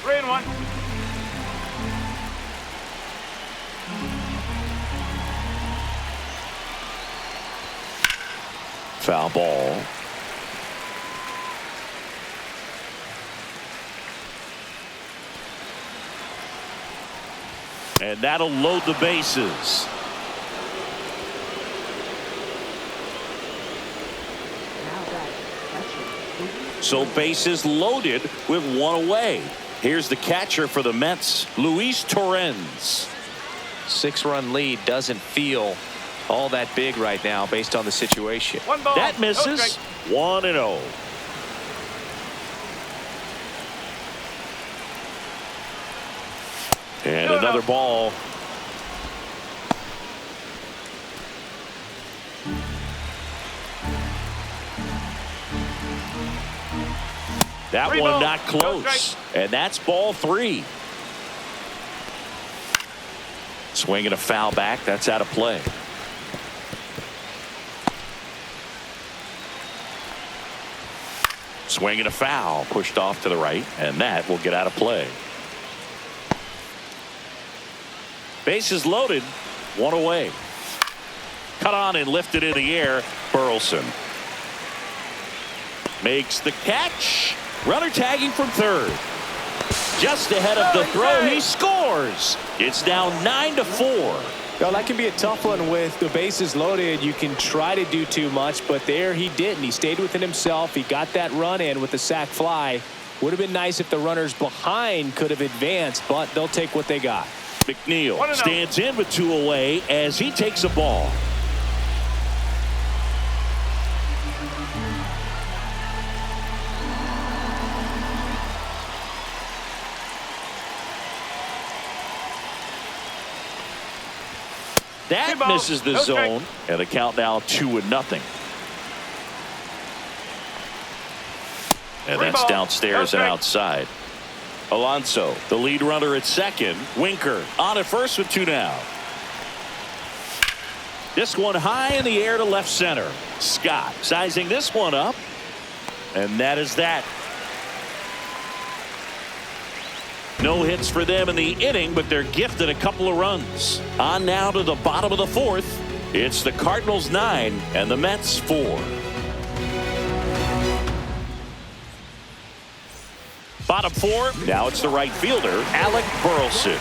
Speaker 6: 3-1.
Speaker 4: Foul ball. And that'll load the bases. So bases loaded with 1 away. Here's the catcher for the Mets, Luis Torrens.
Speaker 5: 6-run lead doesn't feel all that big right now based on the situation.
Speaker 6: 1 ball.
Speaker 4: That misses. 1-0. And another ball. That one not close. And that's ball 3. Swinging a foul back. That's out of play. Swinging a foul. Pushed off to the right. And that will get out of play. Bases loaded. 1 away. Cut on and lifted in the air. Burleson makes the catch. Runner tagging from third. Just ahead of the throw. He scores. It's now 9-4.
Speaker 5: Well, that can be a tough one with the bases loaded. You can try to do too much, but there he didn't. He stayed within himself. He got that run in with the sac fly. Would have been nice if the runners behind could have advanced, but they'll take what they got.
Speaker 4: McNeil stands in with 2 away as he takes a ball. That misses the zone, and the count now 2-0. And that's downstairs and outside. Alonso, the lead runner at second. Winker on at first with 2 down. This one high in the air to left center. Scott sizing this one up. And that is that. No hits for them in the inning, but they're gifted a couple of runs. On now to the bottom of the 4th. It's the Cardinals 9 and the Mets 4. Bottom 4. Now it's the right fielder, Alec Burleson.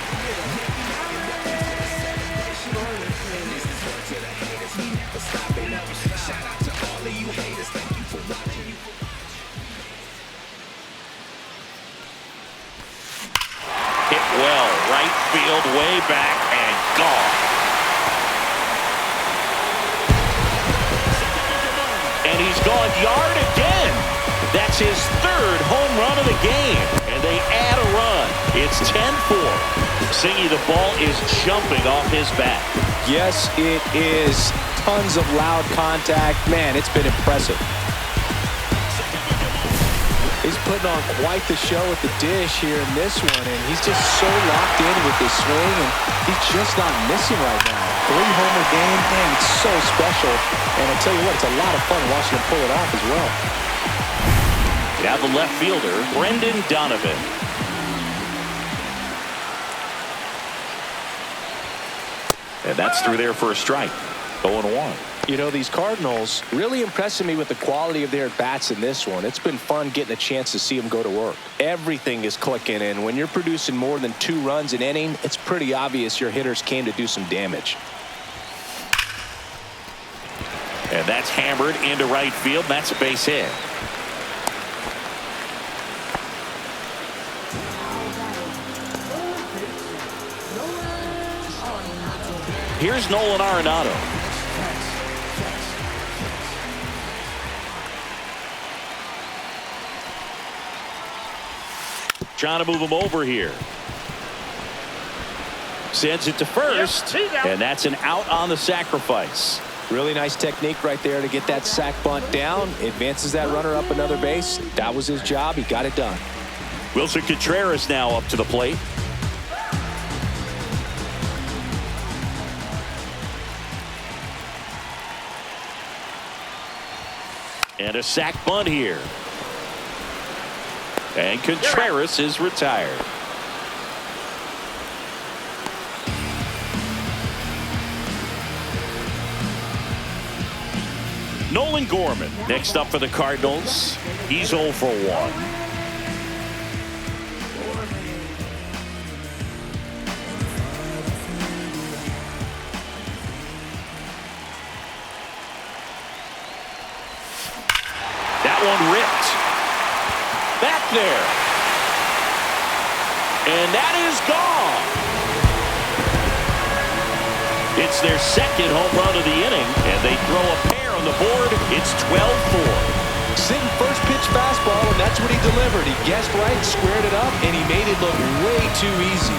Speaker 4: Hit well, right field, way back, and gone. And he's gone yard again. That's his 3rd home run of the game. And they add a run. It's 10-4. Singy, the ball is jumping off his bat.
Speaker 5: Yes, it is. Tons of loud contact. Man, it's been impressive. He's putting on quite the show at the dish here in this one, and he's just so locked in with his swing, and he's just not missing right now. 3-homer game, man, it's so special. And I tell you what, it's a lot of fun watching him pull it off as well.
Speaker 4: Now the left fielder, Brendan Donovan. And that's through there for a strike. 0-1.
Speaker 5: You know, these Cardinals really impressing me with the quality of their bats in this one. It's been fun getting a chance to see them go to work. Everything is clicking, and when you're producing more than 2 runs an inning, it's pretty obvious your hitters came to do some damage.
Speaker 4: And that's hammered into right field. That's a base hit. Here's Nolan Arenado. Trying to move him over here. Sends it to first, and that's an out on the sacrifice.
Speaker 5: Really nice technique right there to get that sac bunt down. Advances that runner up another base. That was his job. He got it done.
Speaker 4: Wilson Contreras now up to the plate. And a sac bunt here. And Contreras is retired. Nolan Gorman next up for the Cardinals. He's 0 for 1. That one ripped. Back there. And that is gone. It's their second home run of the inning, and they throw a pair on the board. It's 12-4.
Speaker 5: Sitting first pitch fastball, and that's what he delivered. He guessed right, squared it up, and he made it look way too easy.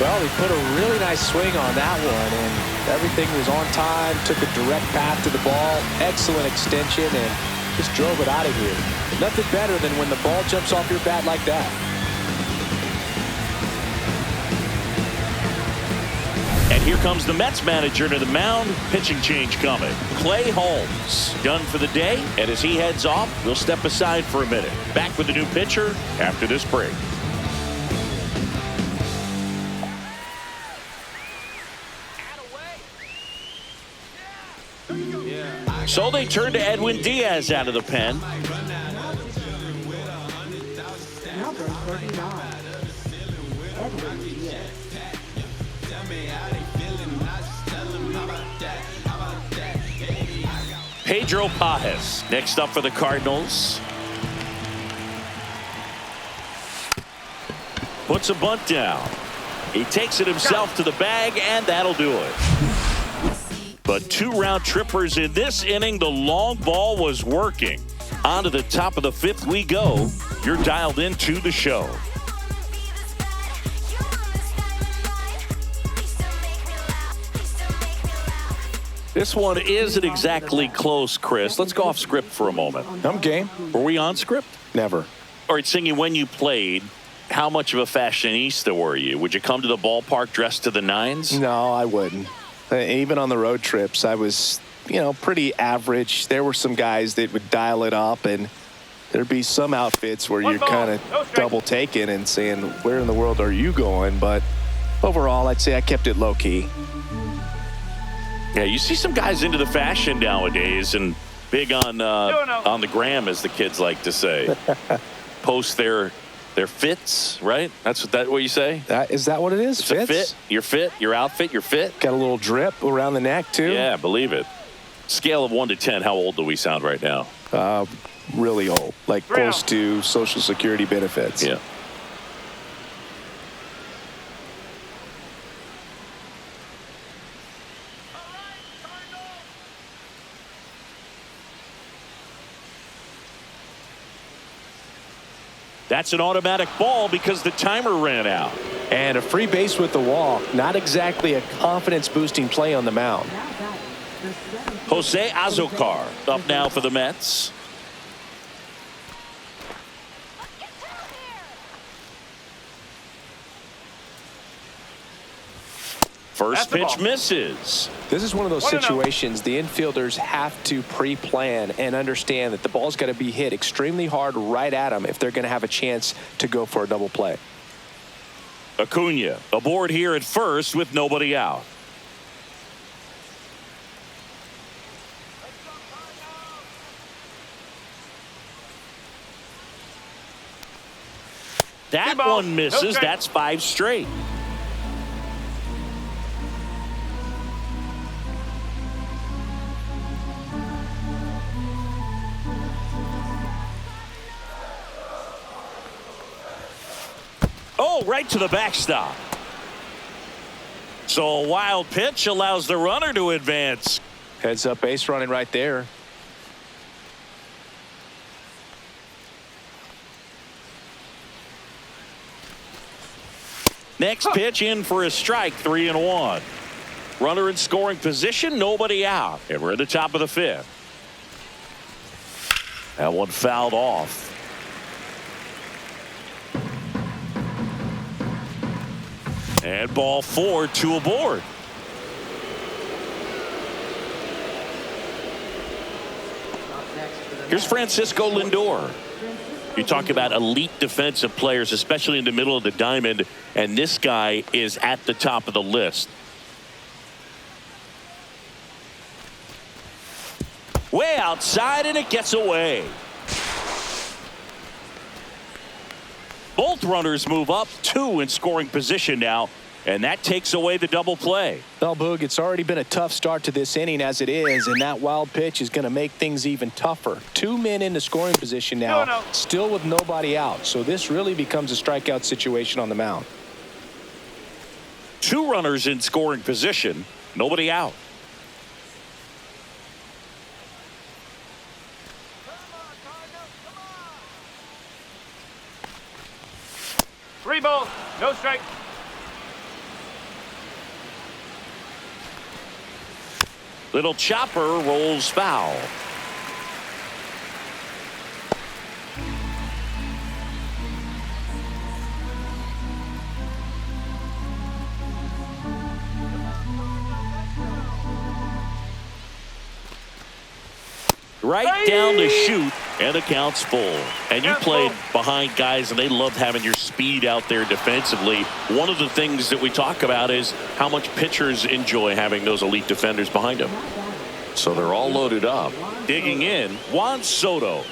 Speaker 5: Well, he put a really nice swing on that one, and everything was on time, took a direct path to the ball, excellent extension, and just drove it out of here. Nothing better than when the ball jumps off your bat like that.
Speaker 4: And here comes the Mets manager to the mound. Pitching change coming. Clay Holmes done for the day, and as he heads off, we'll step aside for a minute. Back with the new pitcher after this break. So they turn to Edwin Diaz out of the pen.
Speaker 7: Number 39. Edwin Diaz.
Speaker 4: Pedro Pajes next up for the Cardinals. Puts a bunt down. He takes it himself to the bag, and that'll do it. But 2 round trippers in this inning. The long ball was working. On to the top of the 5th we go. You're dialed into the show. This one isn't exactly close, Chris. Let's go off script for a moment.
Speaker 5: I'm game.
Speaker 4: Were we on script?
Speaker 5: Never.
Speaker 4: All right, singing, when you played, how much of a fashionista were you? Would you come to the ballpark dressed to the nines?
Speaker 5: No, I wouldn't. Even on the road trips, I was, pretty average. There were some guys that would dial it up, and there'd be some outfits where you're kind of double taking and saying, where in the world are you going? But overall, I'd say I kept it low key.
Speaker 4: Yeah, you see some guys into the fashion nowadays and big on the gram, as the kids like to say. Post their fits, right? That's what you say?
Speaker 5: Is that what it is?
Speaker 4: It's a fit. Your fit, your outfit, your fit.
Speaker 5: Got a little drip around the neck, too.
Speaker 4: Yeah, believe it. Scale of 1 to 10, how old do we sound right now?
Speaker 5: Really old, like close to Social Security benefits.
Speaker 4: Yeah. That's an automatic ball because the timer ran out.
Speaker 5: And a free base with the walk. Not exactly a confidence-boosting play on the mound.
Speaker 4: Jose Azocar up now for the Mets. First pitch misses.
Speaker 5: This is one of those situations the infielders have to pre-plan and understand that the ball's got to be hit extremely hard right at them if they're going to have a chance to go for a double play.
Speaker 4: Acuna aboard here at first with nobody out. That one misses. That's 5 straight. Oh, right to the backstop. So a wild pitch allows the runner to advance.
Speaker 5: Heads up base running right there.
Speaker 4: Next pitch in for a strike, 3-1. Runner in scoring position, nobody out. And we're at the top of the 5th. That one fouled off. And ball 4, 2 aboard. Here's Francisco Lindor. You talk about elite defensive players, especially in the middle of the diamond, and this guy is at the top of the list. Way outside, and it gets away. Both runners move up, 2 in scoring position now, and that takes away the double play.
Speaker 5: Well, Boog, it's already been a tough start to this inning as it is, and that wild pitch is going to make things even tougher. 2 men in the scoring position now, still with nobody out, so this really becomes a strikeout situation on the mound.
Speaker 4: 2 runners in scoring position, nobody out.
Speaker 6: Three balls, no strike.
Speaker 4: Little chopper rolls foul. Right down to shoot, and the count's full. And you played behind guys, and they love having your speed out there defensively. One of the things that we talk about is how much pitchers enjoy having those elite defenders behind them. So they're all loaded up. Digging in, Juan Soto.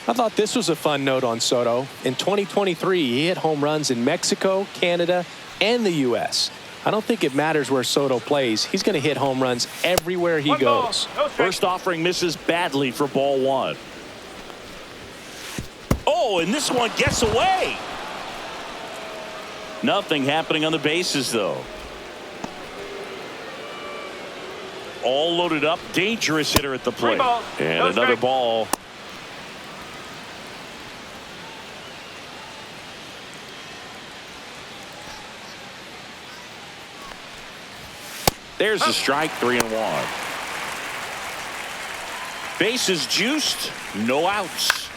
Speaker 5: I thought this was a fun note on Soto. In 2023, he hit home runs in Mexico, Canada, and the U.S. I don't think it matters where Soto plays. He's going to hit home runs everywhere he goes.
Speaker 4: First offering misses badly for ball 1. Oh, and this one gets away. Nothing happening on the bases, though. All loaded up. Dangerous hitter at the plate. And another ball. There's the strike, 3-1. Bases juiced, no outs.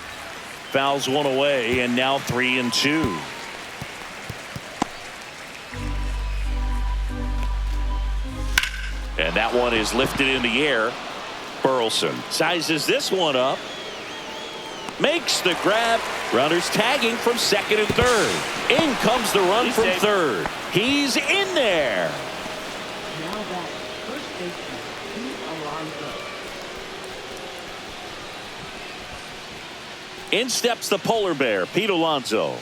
Speaker 4: Fouls one away, and now 3-2. And that one is lifted in the air. Burleson sizes this one up. Makes the grab. Runners tagging from second and third. In comes the run from third. He's in there.
Speaker 7: Now back, first baseman, Pete Alonso.
Speaker 4: In steps the polar bear, Pete Alonso.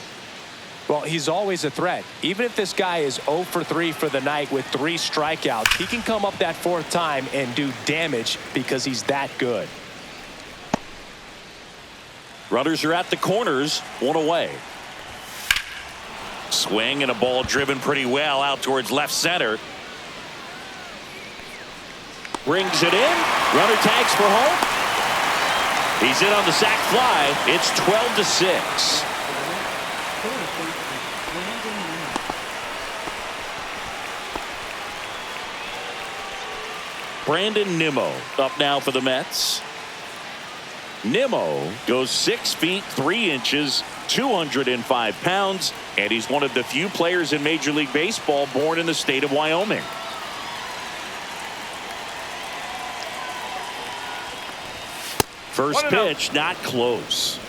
Speaker 5: Well, he's always a threat. Even if this guy is 0 for 3 for the night with 3 strikeouts, he can come up that 4th time and do damage because he's that good.
Speaker 4: Runners are at the corners, 1 away. Swing and a ball driven pretty well out towards left center. Brings it in. Runner tags for home. He's in on the sac fly. It's 12-6. Brandon Nimmo up now for the Mets. Nimmo goes 6 feet 3 inches, 205 pounds, and he's one of the few players in Major League Baseball born in the state of Wyoming. First pitch, not close.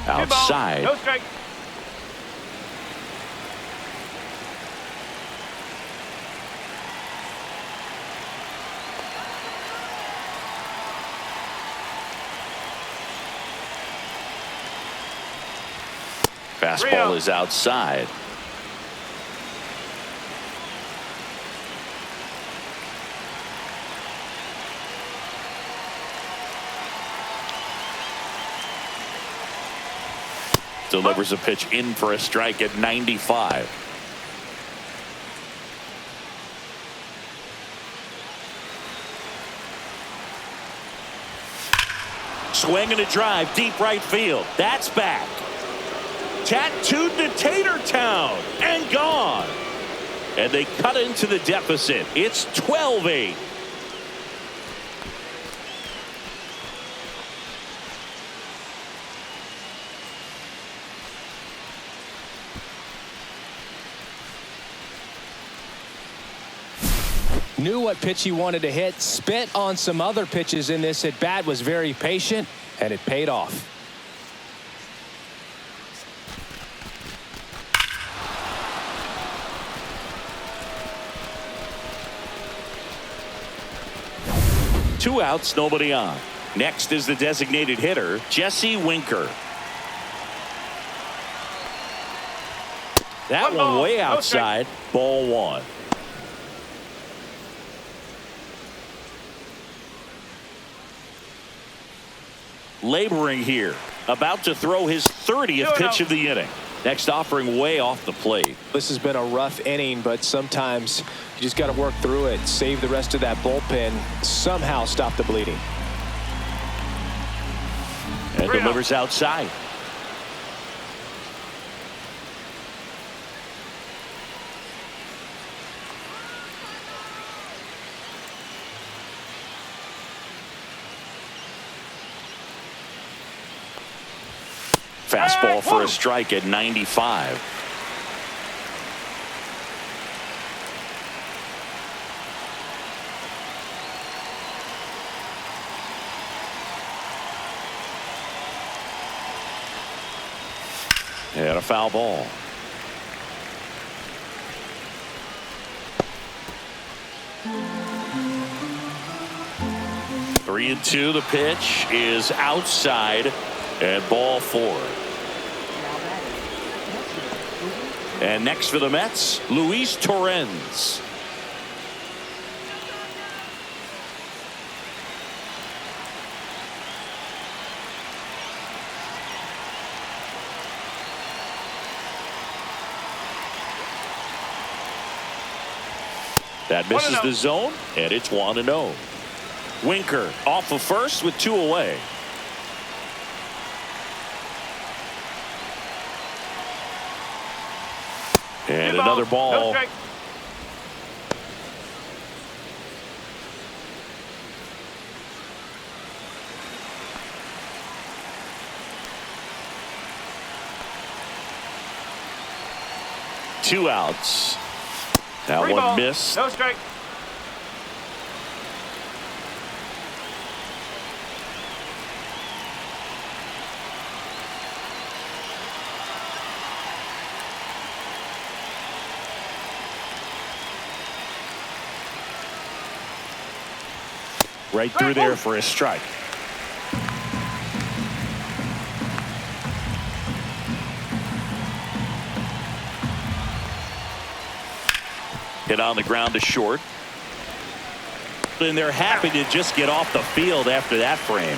Speaker 4: Outside.
Speaker 6: No strike.
Speaker 4: Fastball is outside. Delivers a pitch in for a strike at 95. Swing and a drive, deep right field. That's back. Tattooed to Tatertown and gone. And they cut into the deficit. It's 12-8.
Speaker 5: Knew what pitch he wanted to hit, spit on some other pitches in this at bat, was very patient, and it paid off.
Speaker 4: Two outs, nobody on. Next is the designated hitter, Jesse Winker. That one way outside, ball one. Laboring here, about to throw his 30th pitch of the inning. Next offering way off the plate.
Speaker 5: This has been a rough inning, but sometimes you just got to work through it, save the rest of that bullpen, somehow stop the bleeding.
Speaker 4: And delivers outside. Fastball for a strike at 95. And a foul ball. Three and two. The pitch is outside. And ball four. And next for the Mets, Luis Torrens. That misses the zone, and it's 1-0. Winker off of first with two away. And another ball.
Speaker 6: No,
Speaker 4: two outs. That one missed.
Speaker 6: No strike.
Speaker 4: Right through there for a strike. Hit on the ground to short. And they're happy to just get off the field after that frame.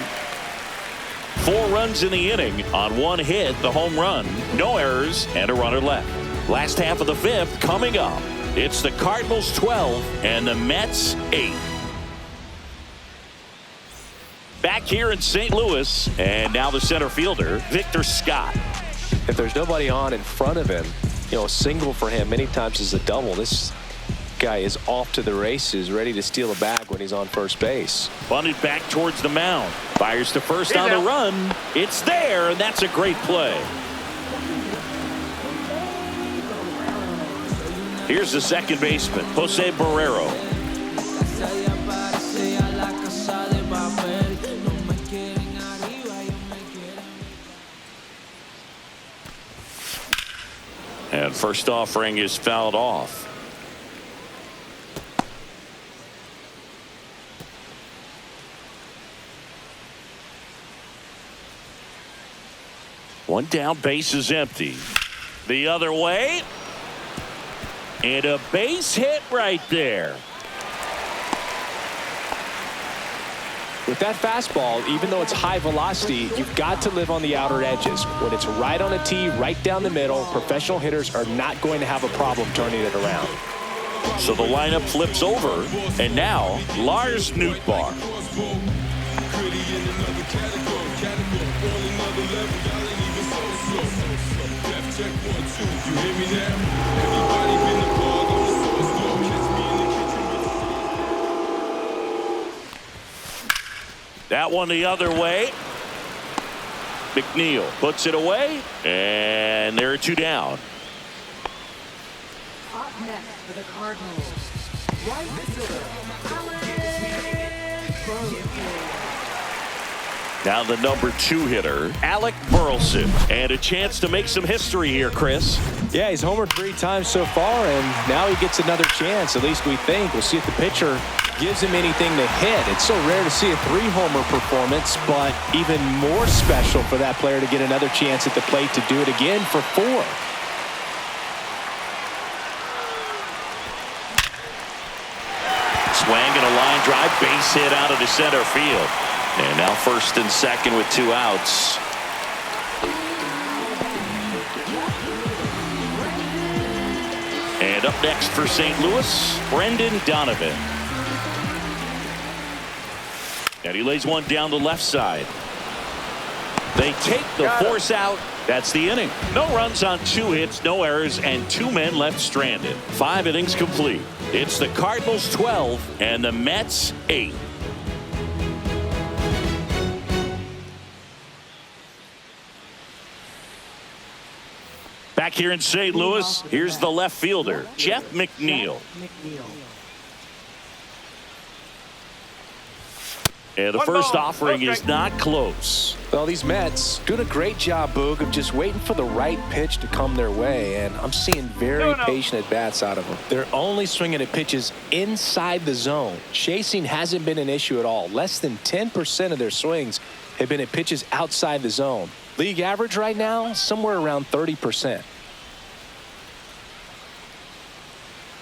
Speaker 4: 4 runs in the inning on 1 hit, the home run, no errors, and a runner left. Last half of the 5th coming up. It's the Cardinals 12 and the Mets 8. Back here in St. Louis, and now the center fielder, Victor Scott.
Speaker 5: If there's nobody on in front of him, you know, a single for him many times is a double. This guy is off to the races, ready to steal a bag when he's on first base.
Speaker 4: Bunted back towards the mound. Fires to first on the run. It's there, and that's a great play. Here's the second baseman, Jose Barrero. And first offering is fouled off. One down, base is empty. The other way. And a base hit right there.
Speaker 5: With that fastball, even though it's high velocity, you've got to live on the outer edges. When it's right on a tee, right down the middle, professional hitters are not going to have a problem turning it around.
Speaker 4: So the lineup flips over, and now Lars Nootbaar. That one the other way. McNeil puts it away, and there are two down.
Speaker 7: Up next for the Cardinals, right fielder,
Speaker 4: Now the number 2 hitter, Alec Burleson. And a chance to make some history here, Chris.
Speaker 5: Yeah, he's homered 3 times so far, and now he gets another chance, at least we think. We'll see if the pitcher gives him anything to hit. It's so rare to see a 3-homer performance, but even more special for that player to get another chance at the plate to do it again for 4.
Speaker 4: Swing and a line drive, base hit out of the center field. And now first and second with 2 outs. And up next for St. Louis, Brendan Donovan. And he lays one down the left side. They take the force out. That's the inning. No runs on 2 hits, no errors, and 2 men left stranded. 5 innings complete. It's the Cardinals 12 and the Mets 8. Back here in St. Louis, here's the left fielder, Jeff McNeil. And the first offering is not close.
Speaker 5: Well, these Mets doing a great job, Boog, of just waiting for the right pitch to come their way, and I'm seeing very patient at-bats out of them. They're only swinging at pitches inside the zone. Chasing hasn't been an issue at all. Less than 10% of their swings have been at pitches outside the zone. League average right now, somewhere around 30%.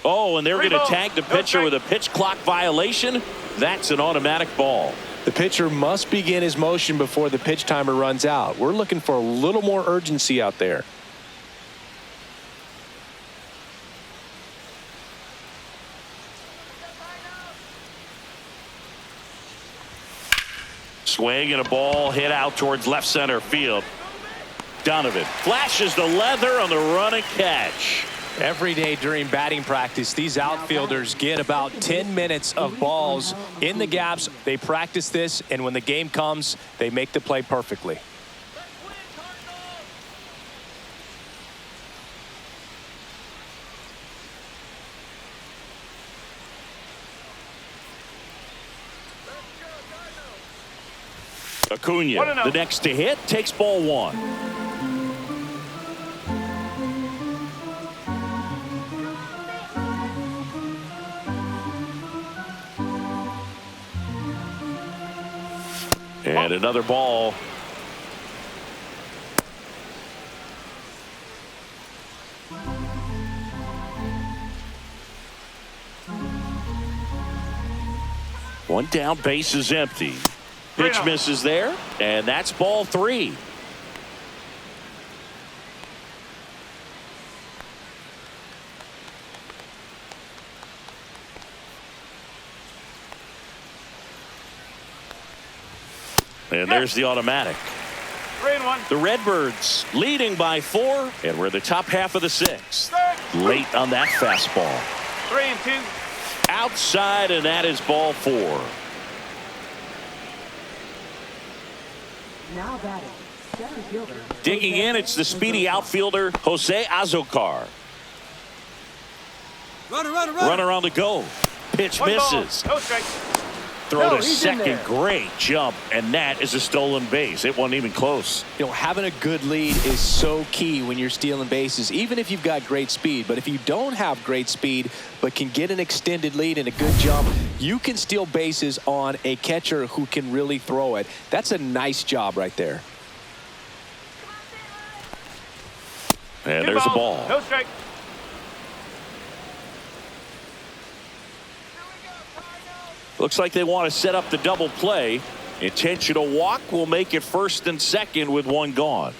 Speaker 4: Oh, and they're going to tag the pitcher with a pitch clock violation. That's an automatic ball.
Speaker 5: The pitcher must begin his motion before the pitch timer runs out. We're looking for a little more urgency out there.
Speaker 4: Swing and a ball hit out towards left center field. Donovan flashes the leather on the run and catch.
Speaker 5: Every day during batting practice, these outfielders get about 10 minutes of balls in the gaps. They practice this, and when the game comes, they make the play perfectly.
Speaker 4: Acuna, the next to hit, takes ball 1. And another ball. One down, base is empty. Pitch misses there, and that's ball 3. And there's the automatic.
Speaker 6: 3-1.
Speaker 4: The Redbirds leading by 4, and we're the top half of the 6th. Late on that fastball.
Speaker 6: 3-2.
Speaker 4: Outside, and that is ball 4.
Speaker 7: now batting, center fielder.
Speaker 4: Digging in, it's the speedy outfielder, Jose Azocar. Runner on the go. Pitch misses.
Speaker 6: No strike.
Speaker 4: Throw to second. Great jump, and that is a stolen base. It wasn't even close.
Speaker 5: You know, having a good lead is so key when you're stealing bases, even if you've got great speed. But if you don't have great speed but can get an extended lead and a good jump, you can steal bases on a catcher who can really throw it. That's a nice job right there.
Speaker 4: And there's a ball.
Speaker 6: No strike.
Speaker 4: Looks like they want to set up the double play. Intentional walk will make it 1st and 2nd with 1 gone.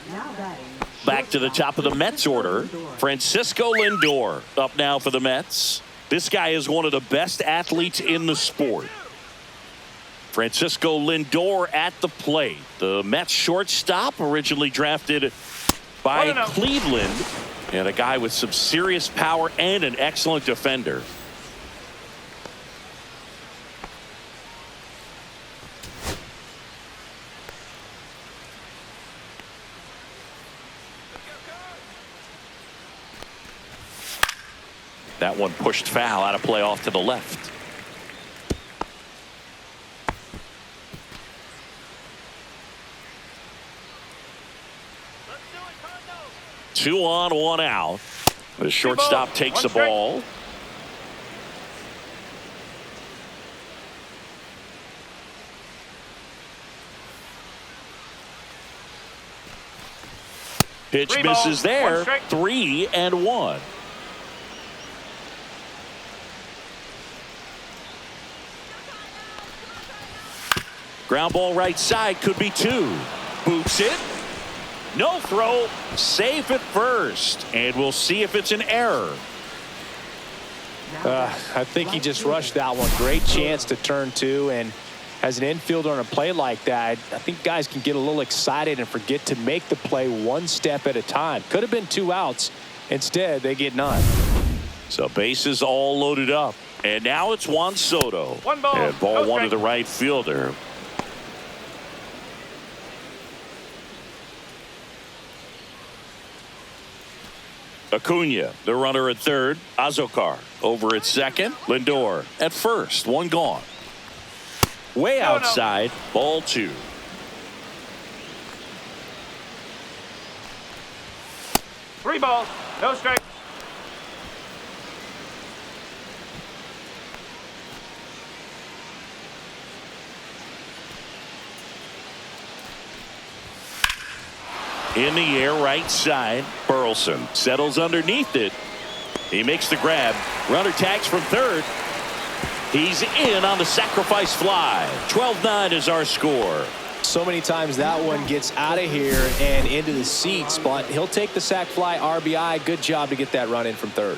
Speaker 7: Now batting.
Speaker 4: Back to the top of the Mets order. Francisco Lindor up now for the Mets. This guy is one of the best athletes in the sport. Francisco Lindor at the plate. The Mets shortstop, originally drafted by Cleveland, and a guy with some serious power and an excellent defender. That one pushed foul, out of play off to the left. Two on, 1 out. The shortstop takes the ball. Pitch misses there. 3-1. Ground ball right side, could be 2. Boots it. No throw. Safe at first. And we'll see if it's an error.
Speaker 5: I think he just rushed that one. Great chance to turn 2. And as an infielder on a play like that, I think guys can get a little excited and forget to make the play 1 step at a time. Could have been 2 outs. Instead, they get none.
Speaker 4: So bases all loaded up. And now it's Juan Soto.
Speaker 6: 1 ball.
Speaker 4: And ball
Speaker 6: No
Speaker 4: 1 to
Speaker 6: strike.
Speaker 4: the right fielder. Acuna, the runner at 3rd. Azokar over at 2nd. Lindor at 1st. 1 gone. Way outside. Ball 2.
Speaker 6: Three balls. No strike.
Speaker 4: In the air, right side. Burleson settles underneath it. He makes the grab. Runner tags from 3rd. He's in on the sacrifice fly. 12-9 is our score.
Speaker 5: So many times that one gets out of here and into the seats, but he'll take the sac fly RBI. Good job to get that run in from 3rd.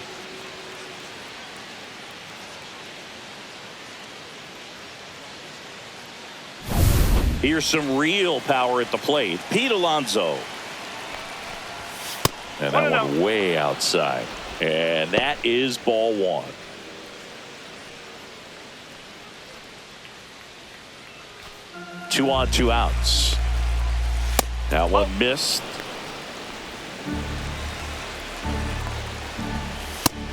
Speaker 4: Here's some real power at the plate. Pete Alonso. And that one way outside. And that is ball 1. Two on, 2 outs. That one missed.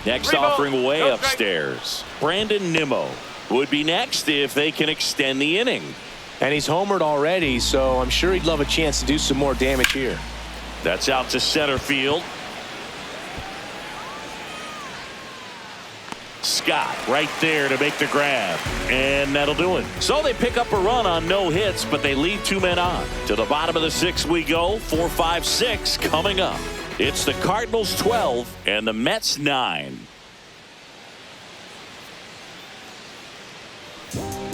Speaker 4: Next offering way upstairs. Brandon Nimmo would be next if they can extend the inning.
Speaker 5: And he's homered already, so I'm sure he'd love a chance to do some more damage here.
Speaker 4: That's out to center field. Scott right there to make the grab, and that'll do it. So they pick up a run on no hits, but they leave 2 men on. To the bottom of the 6th we go. 4, 5, 6 coming up. It's the Cardinals 12 and the Mets 9.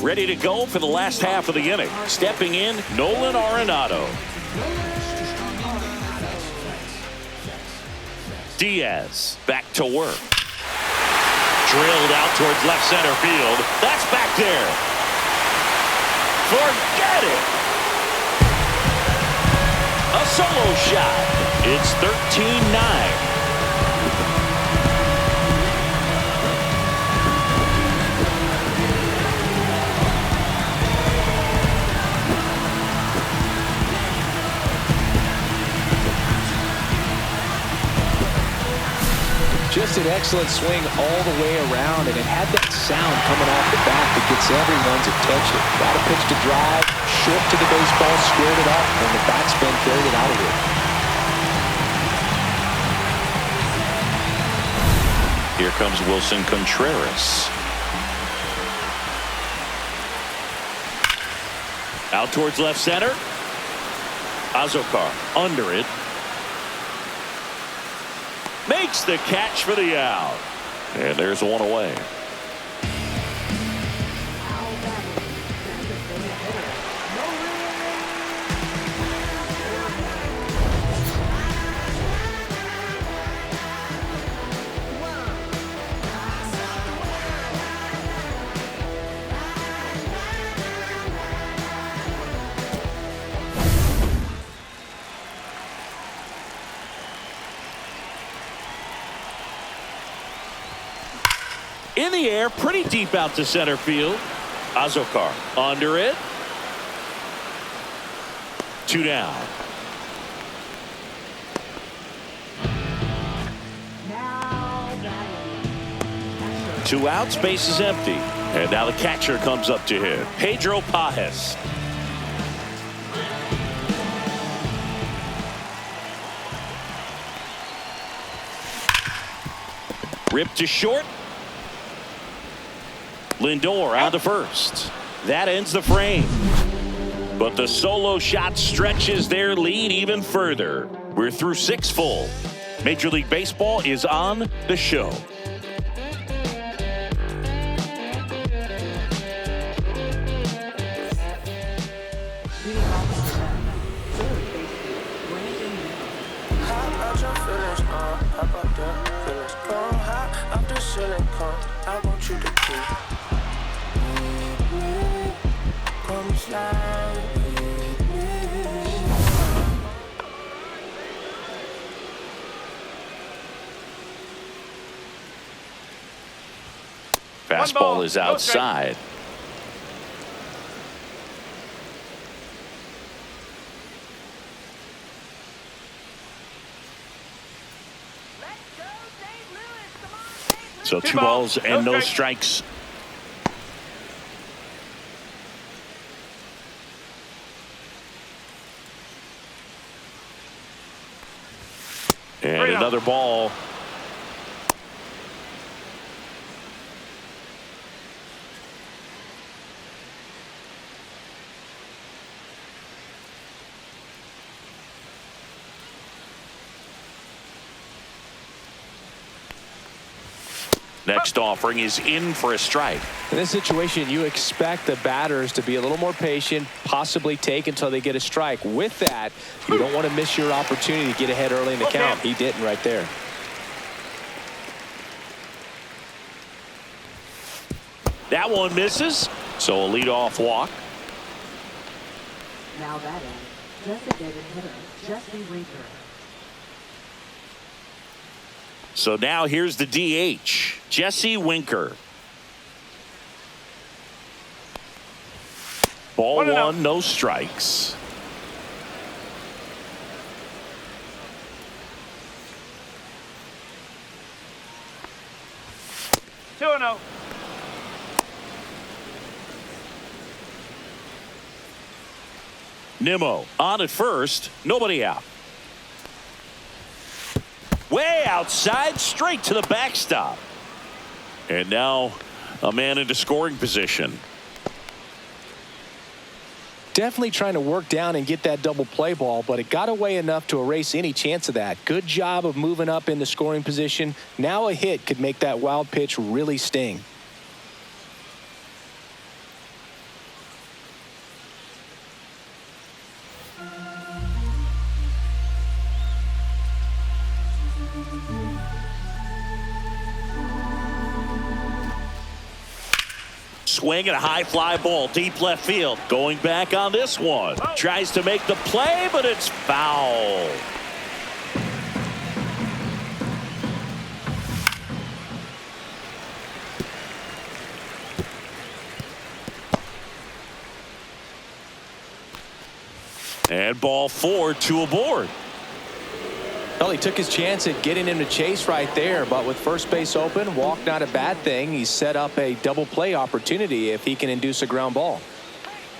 Speaker 4: Ready to go for the last half of the inning. Stepping in, Nolan Arenado. Diaz back to work. Drilled out towards left center field. That's back there. Forget it. A solo shot. It's 13-9.
Speaker 5: Just an excellent swing all the way around, and it had that sound coming off the bat that gets everyone's attention. Got a pitch to drive, short to the baseball, squared it up, and the backspin carried it out of here.
Speaker 4: Here comes Wilson Contreras. Out towards left center. Azokar under it. Makes the catch for the out. And there's one away. In the air, pretty deep out to center field. Azokar under it. 2 down.
Speaker 7: Now batting.
Speaker 4: 2 outs, base is empty. And now the catcher comes up to him, Pedro Pajes. Ripped to short. Lindor out to first. That ends the frame. But the solo shot stretches their lead even further. We're through 6 full. Major League Baseball is on the show.
Speaker 3: I want you to keep me. Come slide with me.
Speaker 4: Fastball is outside. So 2 balls and no strikes. And another ball. Next offering is in for a strike.
Speaker 5: In this situation, you expect the batters to be a little more patient, possibly take until they get a strike. With that, you don't want to miss your opportunity to get ahead early in the count. He didn't right there.
Speaker 4: That one misses, so a leadoff walk.
Speaker 7: Now batting. Designated hitter, Jesse Winker.
Speaker 4: So now here's the DH, Jesse Winker. Ball 1, no strikes.
Speaker 6: Two and oh.
Speaker 4: Nimmo on at first, nobody out. Way outside, straight to the backstop. And now a man into scoring position.
Speaker 5: Definitely trying to work down and get that double play ball, but it got away enough to erase any chance of that. Good job of moving up into scoring position. Now a hit could make that wild pitch really sting.
Speaker 4: Swing and a high fly ball deep left field. Going back on this one. Tries to make the play, but it's foul. And ball 4, 2 aboard.
Speaker 5: Well, he took his chance at getting him to chase right there, but with first base open, walk not a bad thing. He set up a double play opportunity if he can induce a ground ball.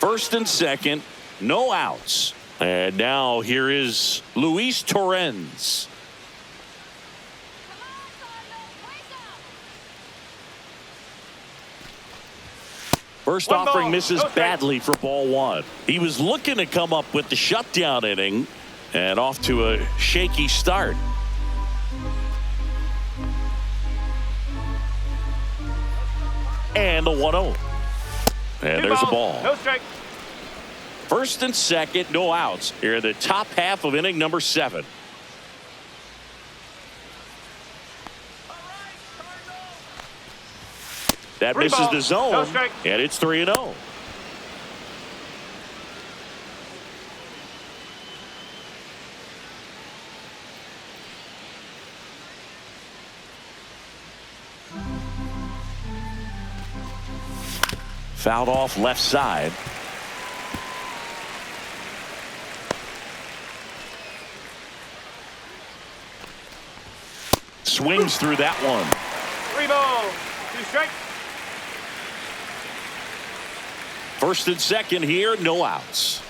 Speaker 4: First and second, no outs. And now here is Luis Torrens. First offering misses badly for ball 1. He was looking to come up with the shutdown inning. And off to a shaky start. And the 1-0. And there's a ball.
Speaker 6: No strike.
Speaker 4: First and second, no outs. Here in the top half of inning number 7. That misses the zone. And it's 3-0. Fouled off left side. Swings through that one.
Speaker 6: 3 balls, 2 strikes.
Speaker 4: First and second here, no outs.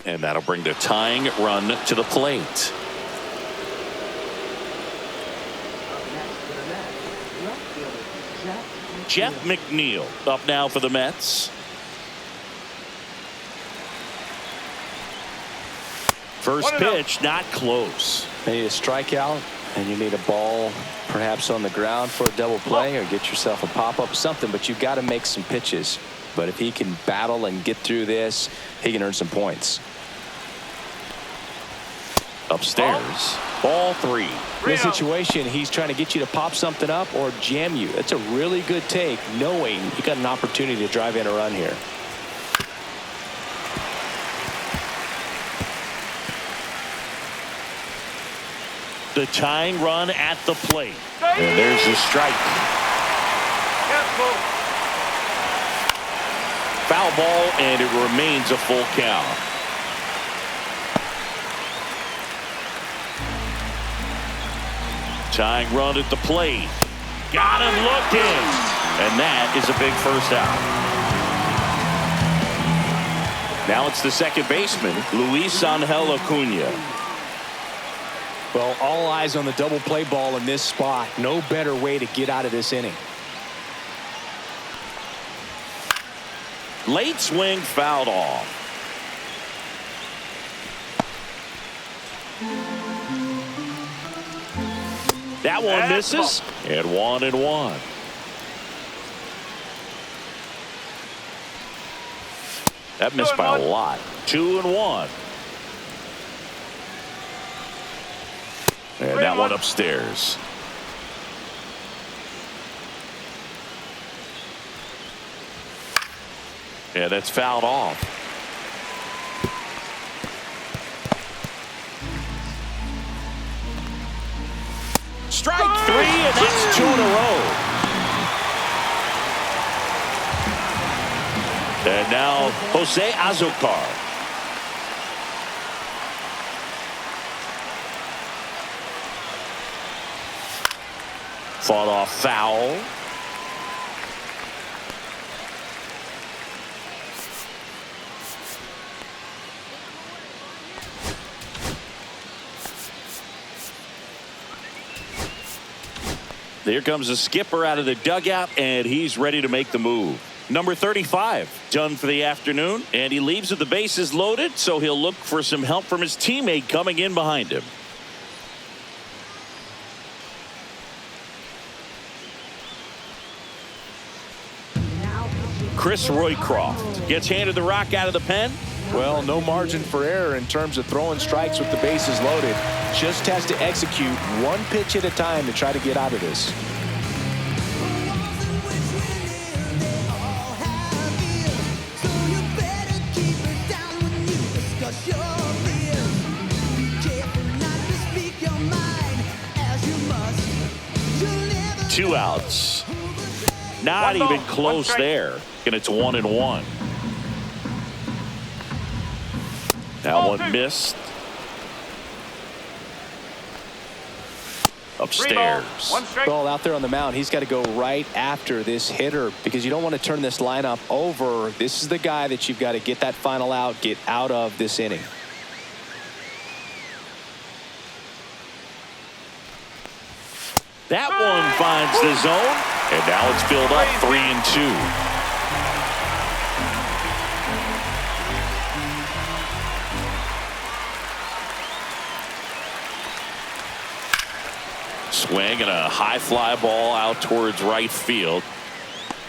Speaker 4: And that'll bring the tying run to the plate. Jeff McNeil up now for the Mets. First pitch, not close.
Speaker 5: You need a strikeout, and you need a ball perhaps on the ground for a double play, or get yourself a pop-up or something, but you've got to make some pitches. But if he can battle and get through this, he can earn some points.
Speaker 4: Upstairs, ball 3.
Speaker 5: In this situation, he's trying to get you to pop something up or jam you. That's a really good take, knowing you got an opportunity to drive in a run here.
Speaker 4: The tying run at the plate. And there's the strike. Foul ball, and it remains a full count. Tying run at the plate. Got him looking. And that is a big first out. Now it's the second baseman, Luis Angel Acuna.
Speaker 5: Well, all eyes on the double play ball in this spot. No better way to get out of this inning.
Speaker 4: Late swing, fouled off. That one misses. And 1-1. That missed by a lot. 2-1. And that one upstairs. Yeah, that's fouled off. Strike 3, and that's 2 in a row. And now Jose Azocar. Fought off foul. Here comes the skipper out of the dugout, and he's ready to make the move. Number 35 done for the afternoon, and he leaves with the bases loaded, so he'll look for some help from his teammate coming in behind him. Chris Roycroft gets handed the rock out of the pen.
Speaker 5: Well, no margin for error in terms of throwing strikes with the bases loaded. Just has to execute one pitch at a time to try to get out of this.
Speaker 4: Two outs. Not even close there. And it's 1-1. That one missed. Upstairs.
Speaker 5: Well, out there on the mound, he's got to go right after this hitter because you don't want to turn this lineup over. This is the guy that you've got to get that final out, get out of this inning.
Speaker 4: That one finds the zone, and now it's filled up 3-2. Swing and a high fly ball out towards right field.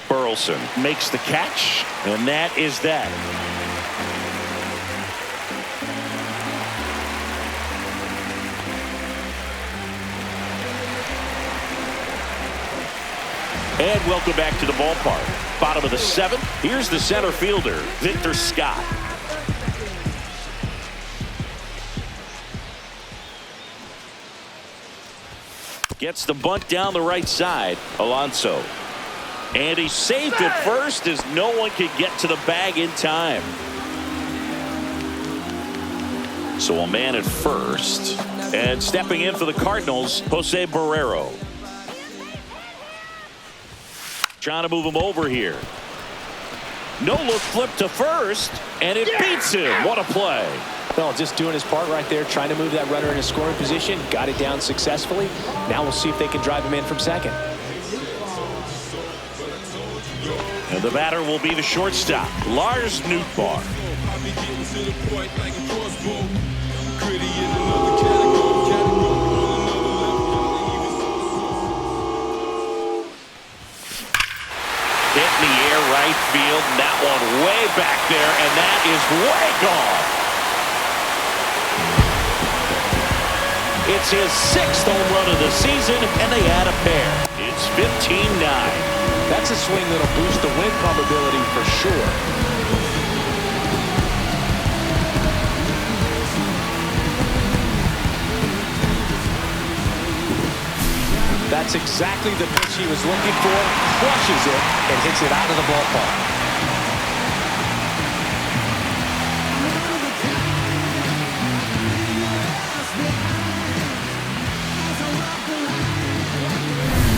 Speaker 4: Burleson makes the catch, and that is that. And welcome back to the ballpark. Bottom of the 7th. Here's the center fielder, Victor Scott. Gets the bunt down the right side. Alonso. And he's saved at first as no one can get to the bag in time. So a man at first. And stepping in for the Cardinals, Jose Barrero. Trying to move him over here. No look flip to first, and it beats him. What a play.
Speaker 5: Well, just doing his part right there, trying to move that runner in a scoring position. Got it down successfully. Now we'll see if they can drive him in from second.
Speaker 4: And the batter will be the shortstop, Lars Nootbaar. Hit in the air right field, and that one way back there, and that is way gone. It's his 6th home run of the season, and they add a pair. It's 15-9.
Speaker 5: That's a swing that'll boost the win probability for sure. That's exactly the pitch he was looking for. Crushes it and hits it out of the ballpark.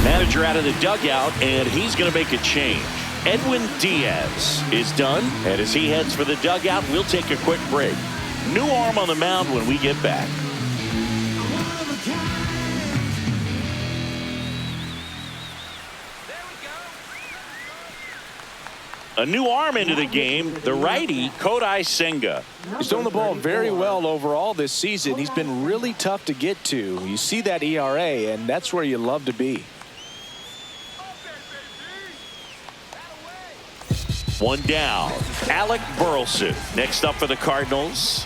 Speaker 4: Manager out of the dugout, and he's going to make a change. Edwin Diaz is done, and as he heads for the dugout, we'll take a quick break. New arm on the mound when we get back. A new arm into the game, the righty, Kodai Senga.
Speaker 5: He's thrown the ball very well overall this season. He's been really tough to get to. You see that ERA, and that's where you love to be.
Speaker 4: One down. Alec Burleson next up for the Cardinals.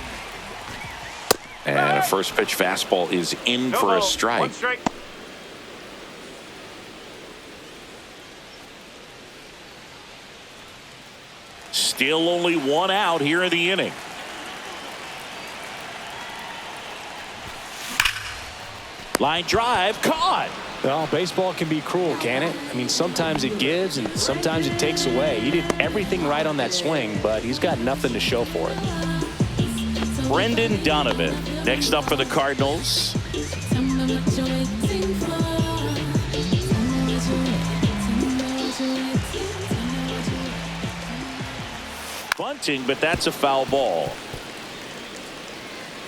Speaker 4: And a first pitch fastball is in for a strike.
Speaker 6: 1 strike.
Speaker 4: Still only 1 out here in the inning. Line drive caught.
Speaker 5: Well, baseball can be cruel, can it? I mean, sometimes it gives and sometimes it takes away. He did everything right on that swing, but he's got nothing to show for it.
Speaker 4: Brendan Donovan next up for the Cardinals. Bunting, but that's a foul ball.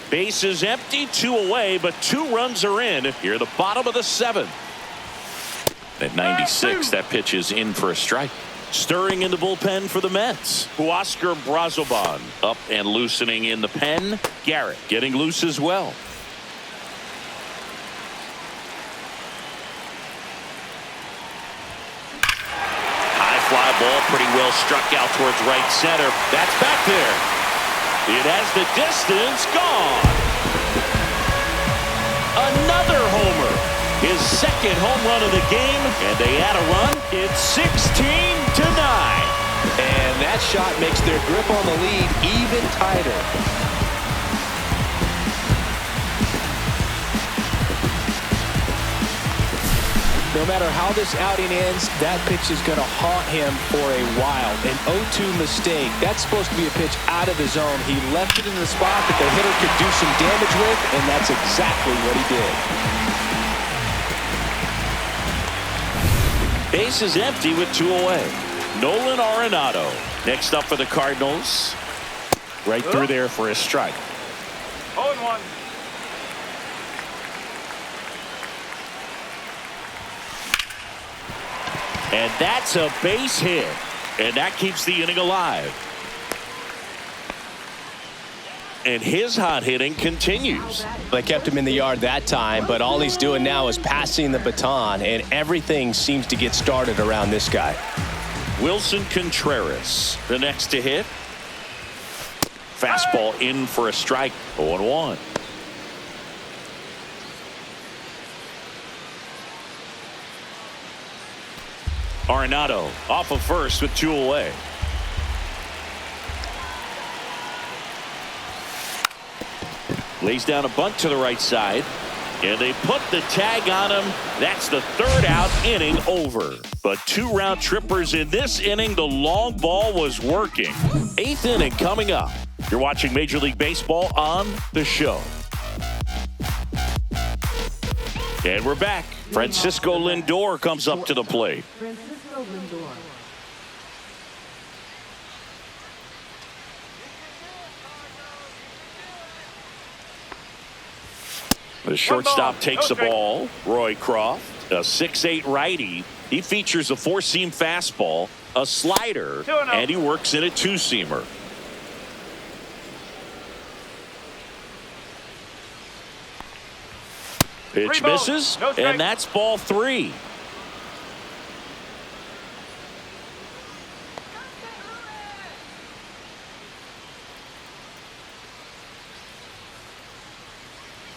Speaker 4: Base is empty, 2 away, but 2 runs are in here, the bottom of the 7th. At 96, that pitch is in for a strike. Stirring in the bullpen for the Mets. Huascar Brazoban up and loosening in the pen. Garrett getting loose as well. High fly ball, pretty well struck out towards right center. That's back there. It has the distance, gone. Another homer. His 2nd home run of the game, and they add a run. It's 16-9.
Speaker 5: And that shot makes their grip on the lead even tighter. No matter how this outing ends, that pitch is going to haunt him for a while. An 0-2 mistake. That's supposed to be a pitch out of the zone. He left it in the spot that the hitter could do some damage with, and that's exactly what he did.
Speaker 4: Base is empty with 2 away. Nolan Arenado next up for the Cardinals. Right through there for a strike.
Speaker 6: 0-1.
Speaker 4: And that's a base hit. And that keeps the inning alive. And his hot hitting continues.
Speaker 5: They kept him in the yard that time, but all he's doing now is passing the baton, and everything seems to get started around this guy.
Speaker 4: Wilson Contreras, the next to hit. Fastball in for a strike. 0-1. Arenado off of first with 2 away. Lays down a bunt to the right side. And they put the tag on him. That's the third out, inning over. But 2 round trippers in this inning. The long ball was working. 8th inning coming up. You're watching Major League Baseball on the show. And we're back. Francisco Lindor comes up to the plate.
Speaker 7: Francisco Lindor.
Speaker 4: The shortstop takes the ball. Roy Croft, a 6'8" righty. He features a 4-seam fastball, a slider, and he works in a 2-seamer. Pitch misses, and that's ball 3.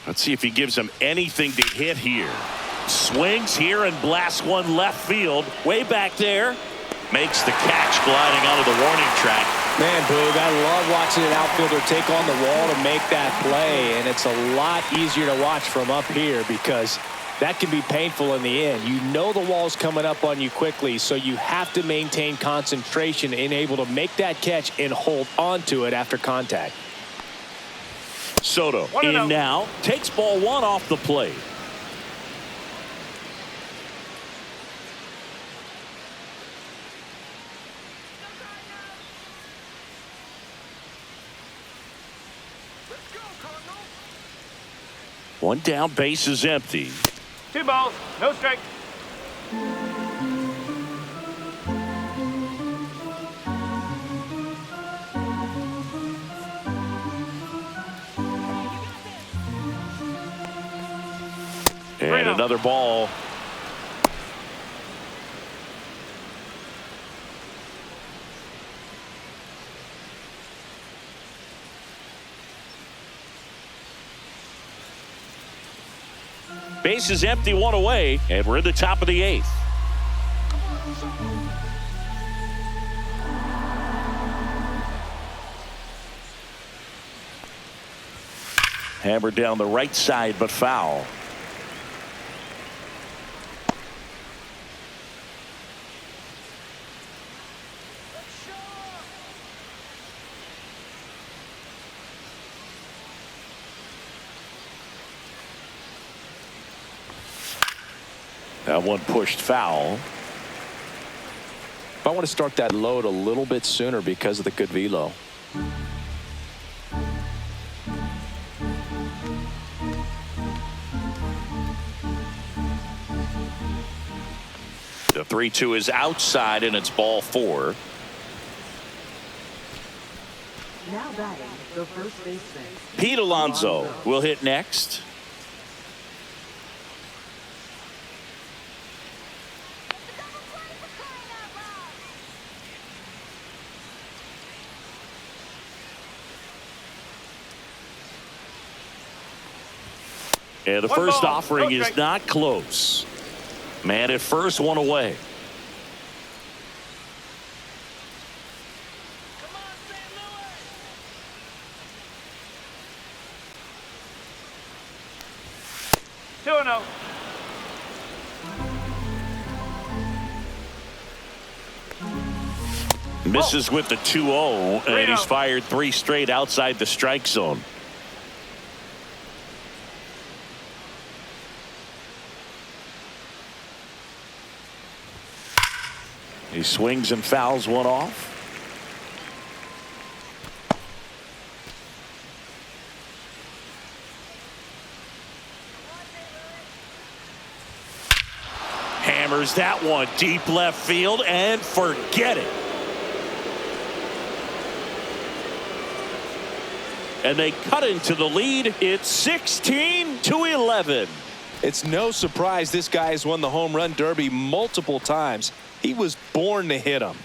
Speaker 4: Let's see if he gives him anything to hit here. Swings here and blasts one left field. Way back there. Makes the catch gliding out of the warning track.
Speaker 5: Man, Boog, I love watching an outfielder take on the wall to make that play. And it's a lot easier to watch from up here because that can be painful in the end. You know the wall's coming up on you quickly, so you have to maintain concentration and able to make that catch and hold onto it after contact.
Speaker 4: Soto in now, takes ball 1 off the plate. One down, base is empty.
Speaker 6: 2 balls, no strike.
Speaker 4: And another ball. Base is empty, 1 away, and we're in the top of the 8th. Hammered down the right side, but foul. That one pushed foul.
Speaker 5: I want to start that load a little bit sooner because of the good velo.
Speaker 4: The 3-2 is outside, and it's ball 4.
Speaker 7: Now batting the first baseman.
Speaker 4: Pete Alonso will hit next. And the first offering is not close. Man at first, 1 away. Misses with the 2-0, and he's fired 3 straight outside the strike zone. He swings and fouls one off. Hammers that one deep left field and forget it. And they cut into the lead. It's 16-11.
Speaker 5: It's no surprise this guy has won the home run derby multiple times. He was born to hit them.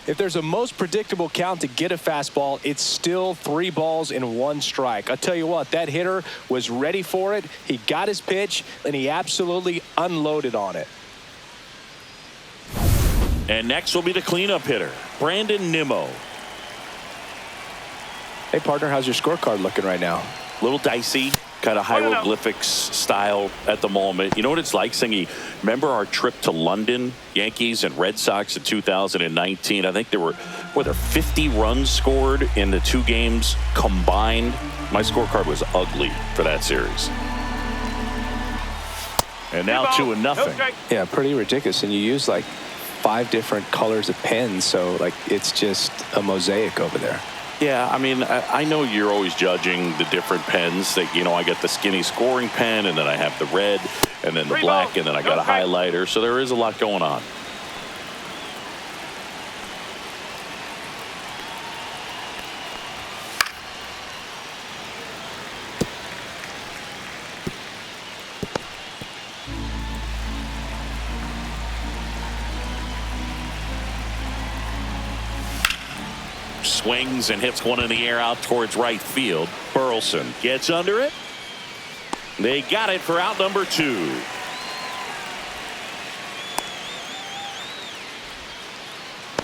Speaker 5: If there's a most predictable count to get a fastball, it's still 3 balls and 1 strike. I'll tell you what, that hitter was ready for it. He got his pitch, and he absolutely unloaded on it.
Speaker 4: And next will be the cleanup hitter, Brandon Nimmo.
Speaker 5: Hey, partner, how's your scorecard looking right now?
Speaker 4: A little dicey, kind of hieroglyphics style at the moment. You know what it's like, Singy? Remember our trip to London, Yankees and Red Sox in 2019? I think there were 50 runs scored in the 2 games combined. My scorecard was ugly for that series. And now 2-0.
Speaker 5: Yeah, pretty ridiculous. And you use like 5 different colors of pens, so like it's just a mosaic over there.
Speaker 4: Yeah, I mean, I know you're always judging the different pens. That, you know, I got the skinny scoring pen, and then I have the red, and then the black, and then I got a highlighter. So there is a lot going on. Swings and hits one in the air out towards right field. Burleson gets under it. They got it for out number 2.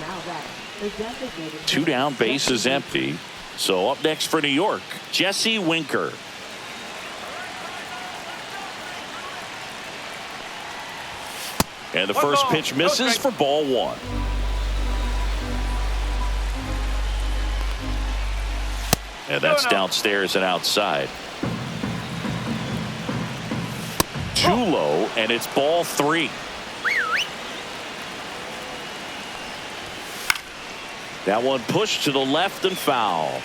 Speaker 7: Now that the designated
Speaker 4: 2 down, base is empty. So up next for New York, Jesse Winker. And the first pitch misses for ball 1. And that's downstairs and outside. Too low, and it's ball 3. That one pushed to the left and foul.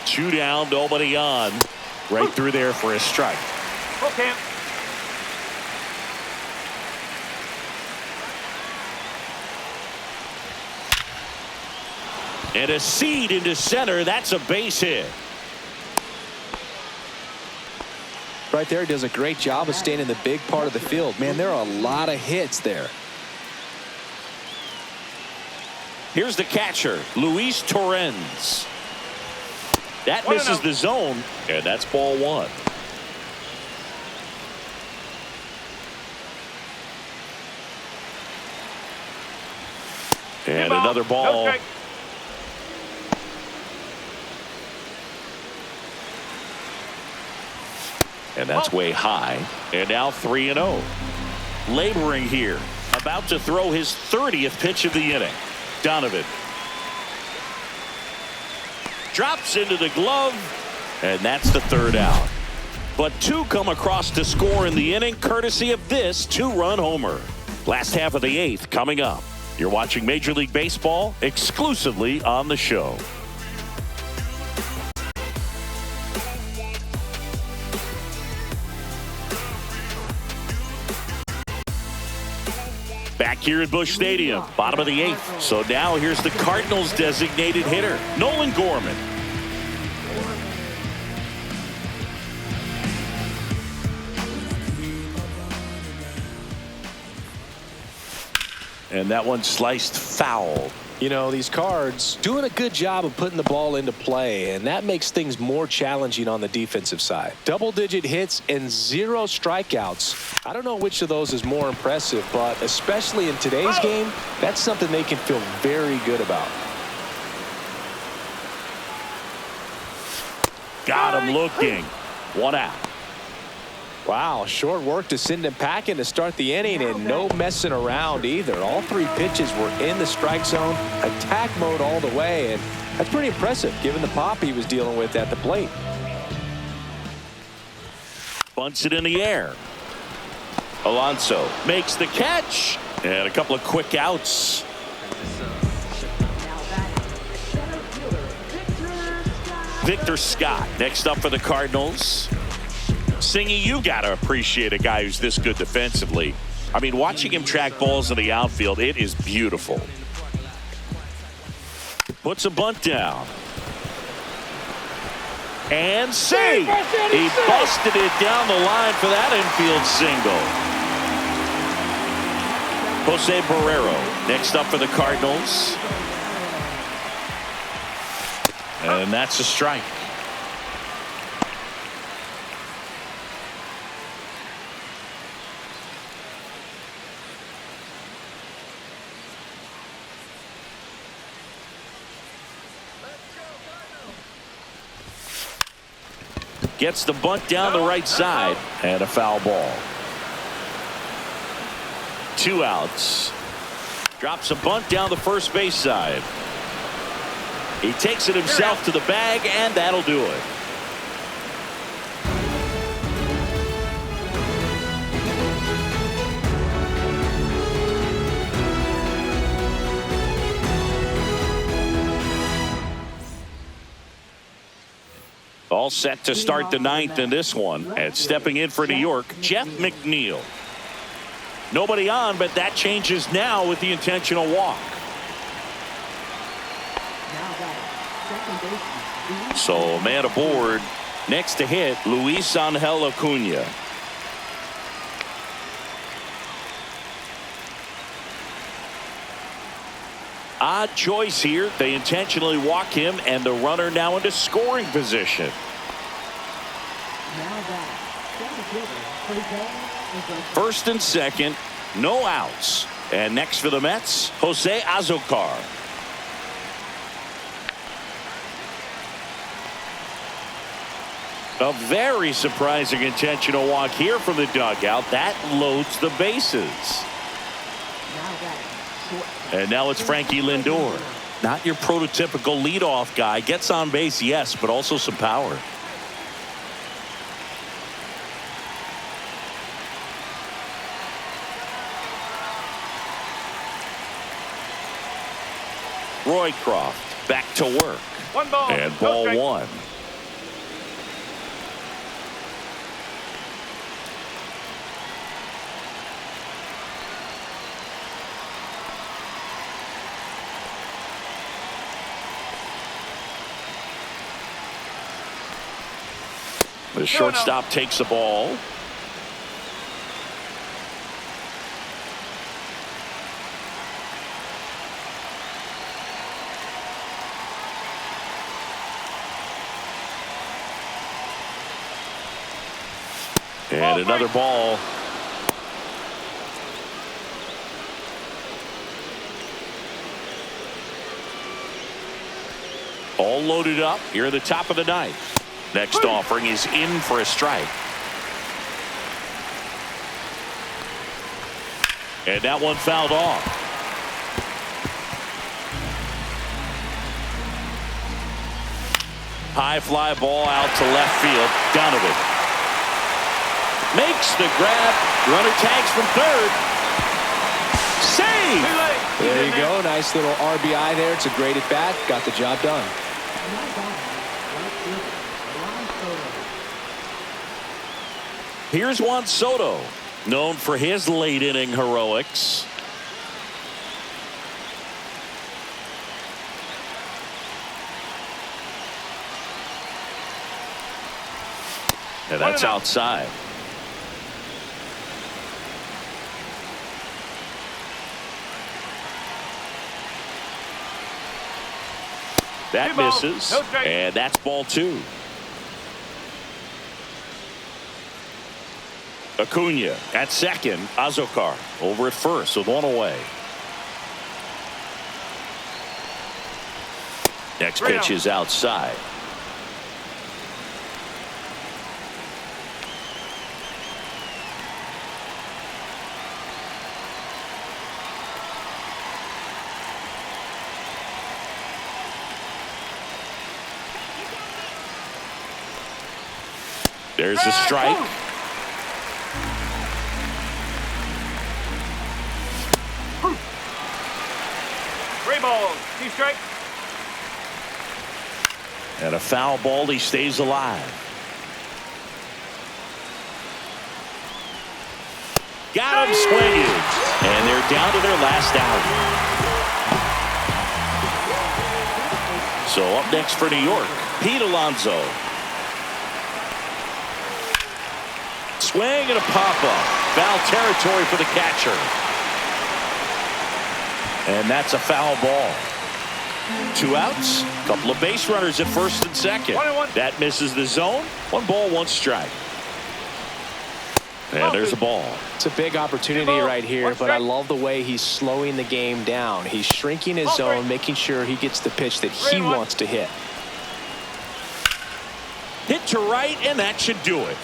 Speaker 4: Two down, nobody on. Right through there for a strike.
Speaker 6: Okay.
Speaker 4: And a seed into center. That's a base hit.
Speaker 5: Right there, he does a great job of staying in the big part of the field. Man, there are a lot of hits there.
Speaker 4: Here's the catcher, Luis Torrens. That misses the zone, and that's ball 1. And another ball. And that's way high. And now 3-0. Laboring here. About to throw his 30th pitch of the inning. Donovan. Drops into the glove. And that's the 3rd out. But 2 come across to score in the inning, courtesy of this 2-run homer. Last half of the 8th coming up. You're watching Major League Baseball exclusively on the show. Back here at Busch Stadium, bottom of the 8th. So now here's the Cardinals designated hitter, Nolan Gorman. And that one sliced foul.
Speaker 5: You know, these Cards doing a good job of putting the ball into play, and that makes things more challenging on the defensive side. Double-digit hits and 0 strikeouts. I don't know which of those is more impressive, but especially in today's game, that's something they can feel very good about.
Speaker 4: Got him looking. 1 out.
Speaker 5: Wow, short work to send him packing to start the inning, and no messing around either. All 3 pitches were in the strike zone, attack mode all the way, and that's pretty impressive given the pop he was dealing with at the plate.
Speaker 4: Bunts it in the air. Alonso makes the catch, and a couple of quick outs. Victor Scott next up for the Cardinals. Singy, you got to appreciate a guy who's this good defensively. I mean, watching him track balls in the outfield, it is beautiful. Puts a bunt down. And save! He busted it down the line for that infield single. Jose Barrero next up for the Cardinals. And that's a strike. . Gets the bunt down the right side, and a foul ball. 2 outs. Drops a bunt down the first base side. He takes it himself to the bag, and that'll do it. All set to start the 9th in this one. And stepping in for New York, Jeff McNeil. Nobody on, but that changes now with the intentional walk. So a man aboard. Next to hit, Luis Angel Acuna. Odd choice here. They intentionally walk him, and the runner now into scoring position. First and second, no outs. And next for the Mets, Jose Azocar. A very surprising intentional walk here from the dugout. That loads the bases. And now it's Frankie Lindor. Not your prototypical leadoff guy. Gets on base, yes, but also some power. Roycroft back to work.
Speaker 6: 1 ball.
Speaker 4: And ball 1. The shortstop takes the ball. And another ball. All loaded up here at the top of the 9th. Next offering is in for a strike. And that one fouled off. High fly ball out to left field. Donovan makes the grab. Runner tags from third. Save!
Speaker 5: There you go. Nice little RBI there. It's a great at bat. Got the job done.
Speaker 4: Here's Juan Soto, known for his late inning heroics. And that's outside. That misses, and that's ball 2. Acuna at second. Azocar over at first with 1 away. Next pitch is outside. There's a strike.
Speaker 6: Balls. 2 strikes.
Speaker 4: And a foul ball. He stays alive. Got him swinging. And they're down to their last out. So up next for New York, Pete Alonso. Swing and a pop-up. Foul territory for the catcher. And that's a foul ball. 2 outs. Couple of base runners at first and second.
Speaker 6: 1-1.
Speaker 4: That misses the zone. 1 ball, 1 strike. And there's a ball.
Speaker 5: It's a big opportunity right here, but I love the way he's slowing the game down. He's shrinking his zone, making sure he gets the pitch that he wants to hit.
Speaker 4: Hit Out to right, and that should do it.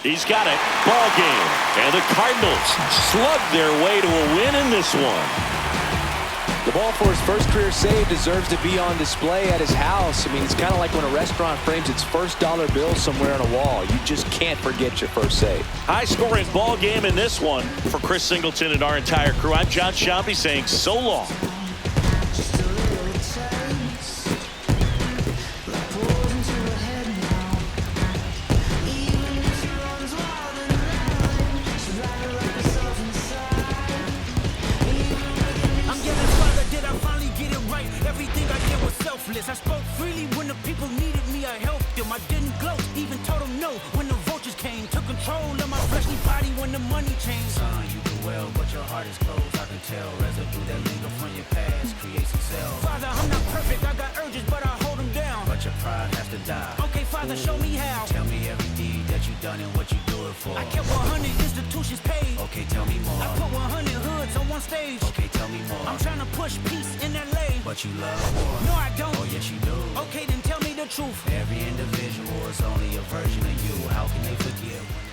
Speaker 4: He's got it. Ball game. And the Cardinals slug their way to a win in this one.
Speaker 5: The ball for his first career save deserves to be on display at his house. I mean, it's kind of like when a restaurant frames its first dollar bill somewhere on a wall. You just can't forget your first save.
Speaker 4: High-scoring ball game in this one. For Chris Singleton and our entire crew, I'm John Sciambi saying so long.
Speaker 3: I spoke freely when the people needed me. I helped them. I didn't gloat, even told them no when the vultures came. Took control of my fleshly body when the money changed. Son, you do well, but your heart is closed. I can tell residue that linger from your past creates some cells. Father, I'm not perfect. I got urges, but I hold them down. But your pride has to die. Okay, Father, show me how. Tell me every deed that you done and what you do it for. I kept 100 institutions paid. Okay, tell me more. I put 100 hoods on one stage. Okay, tell me more. I'm trying to push peace in LA. But you love war. No, I don't. Oh, yes, you do. Okay, then tell me the truth. Every individual is only a version of you. How can they forgive?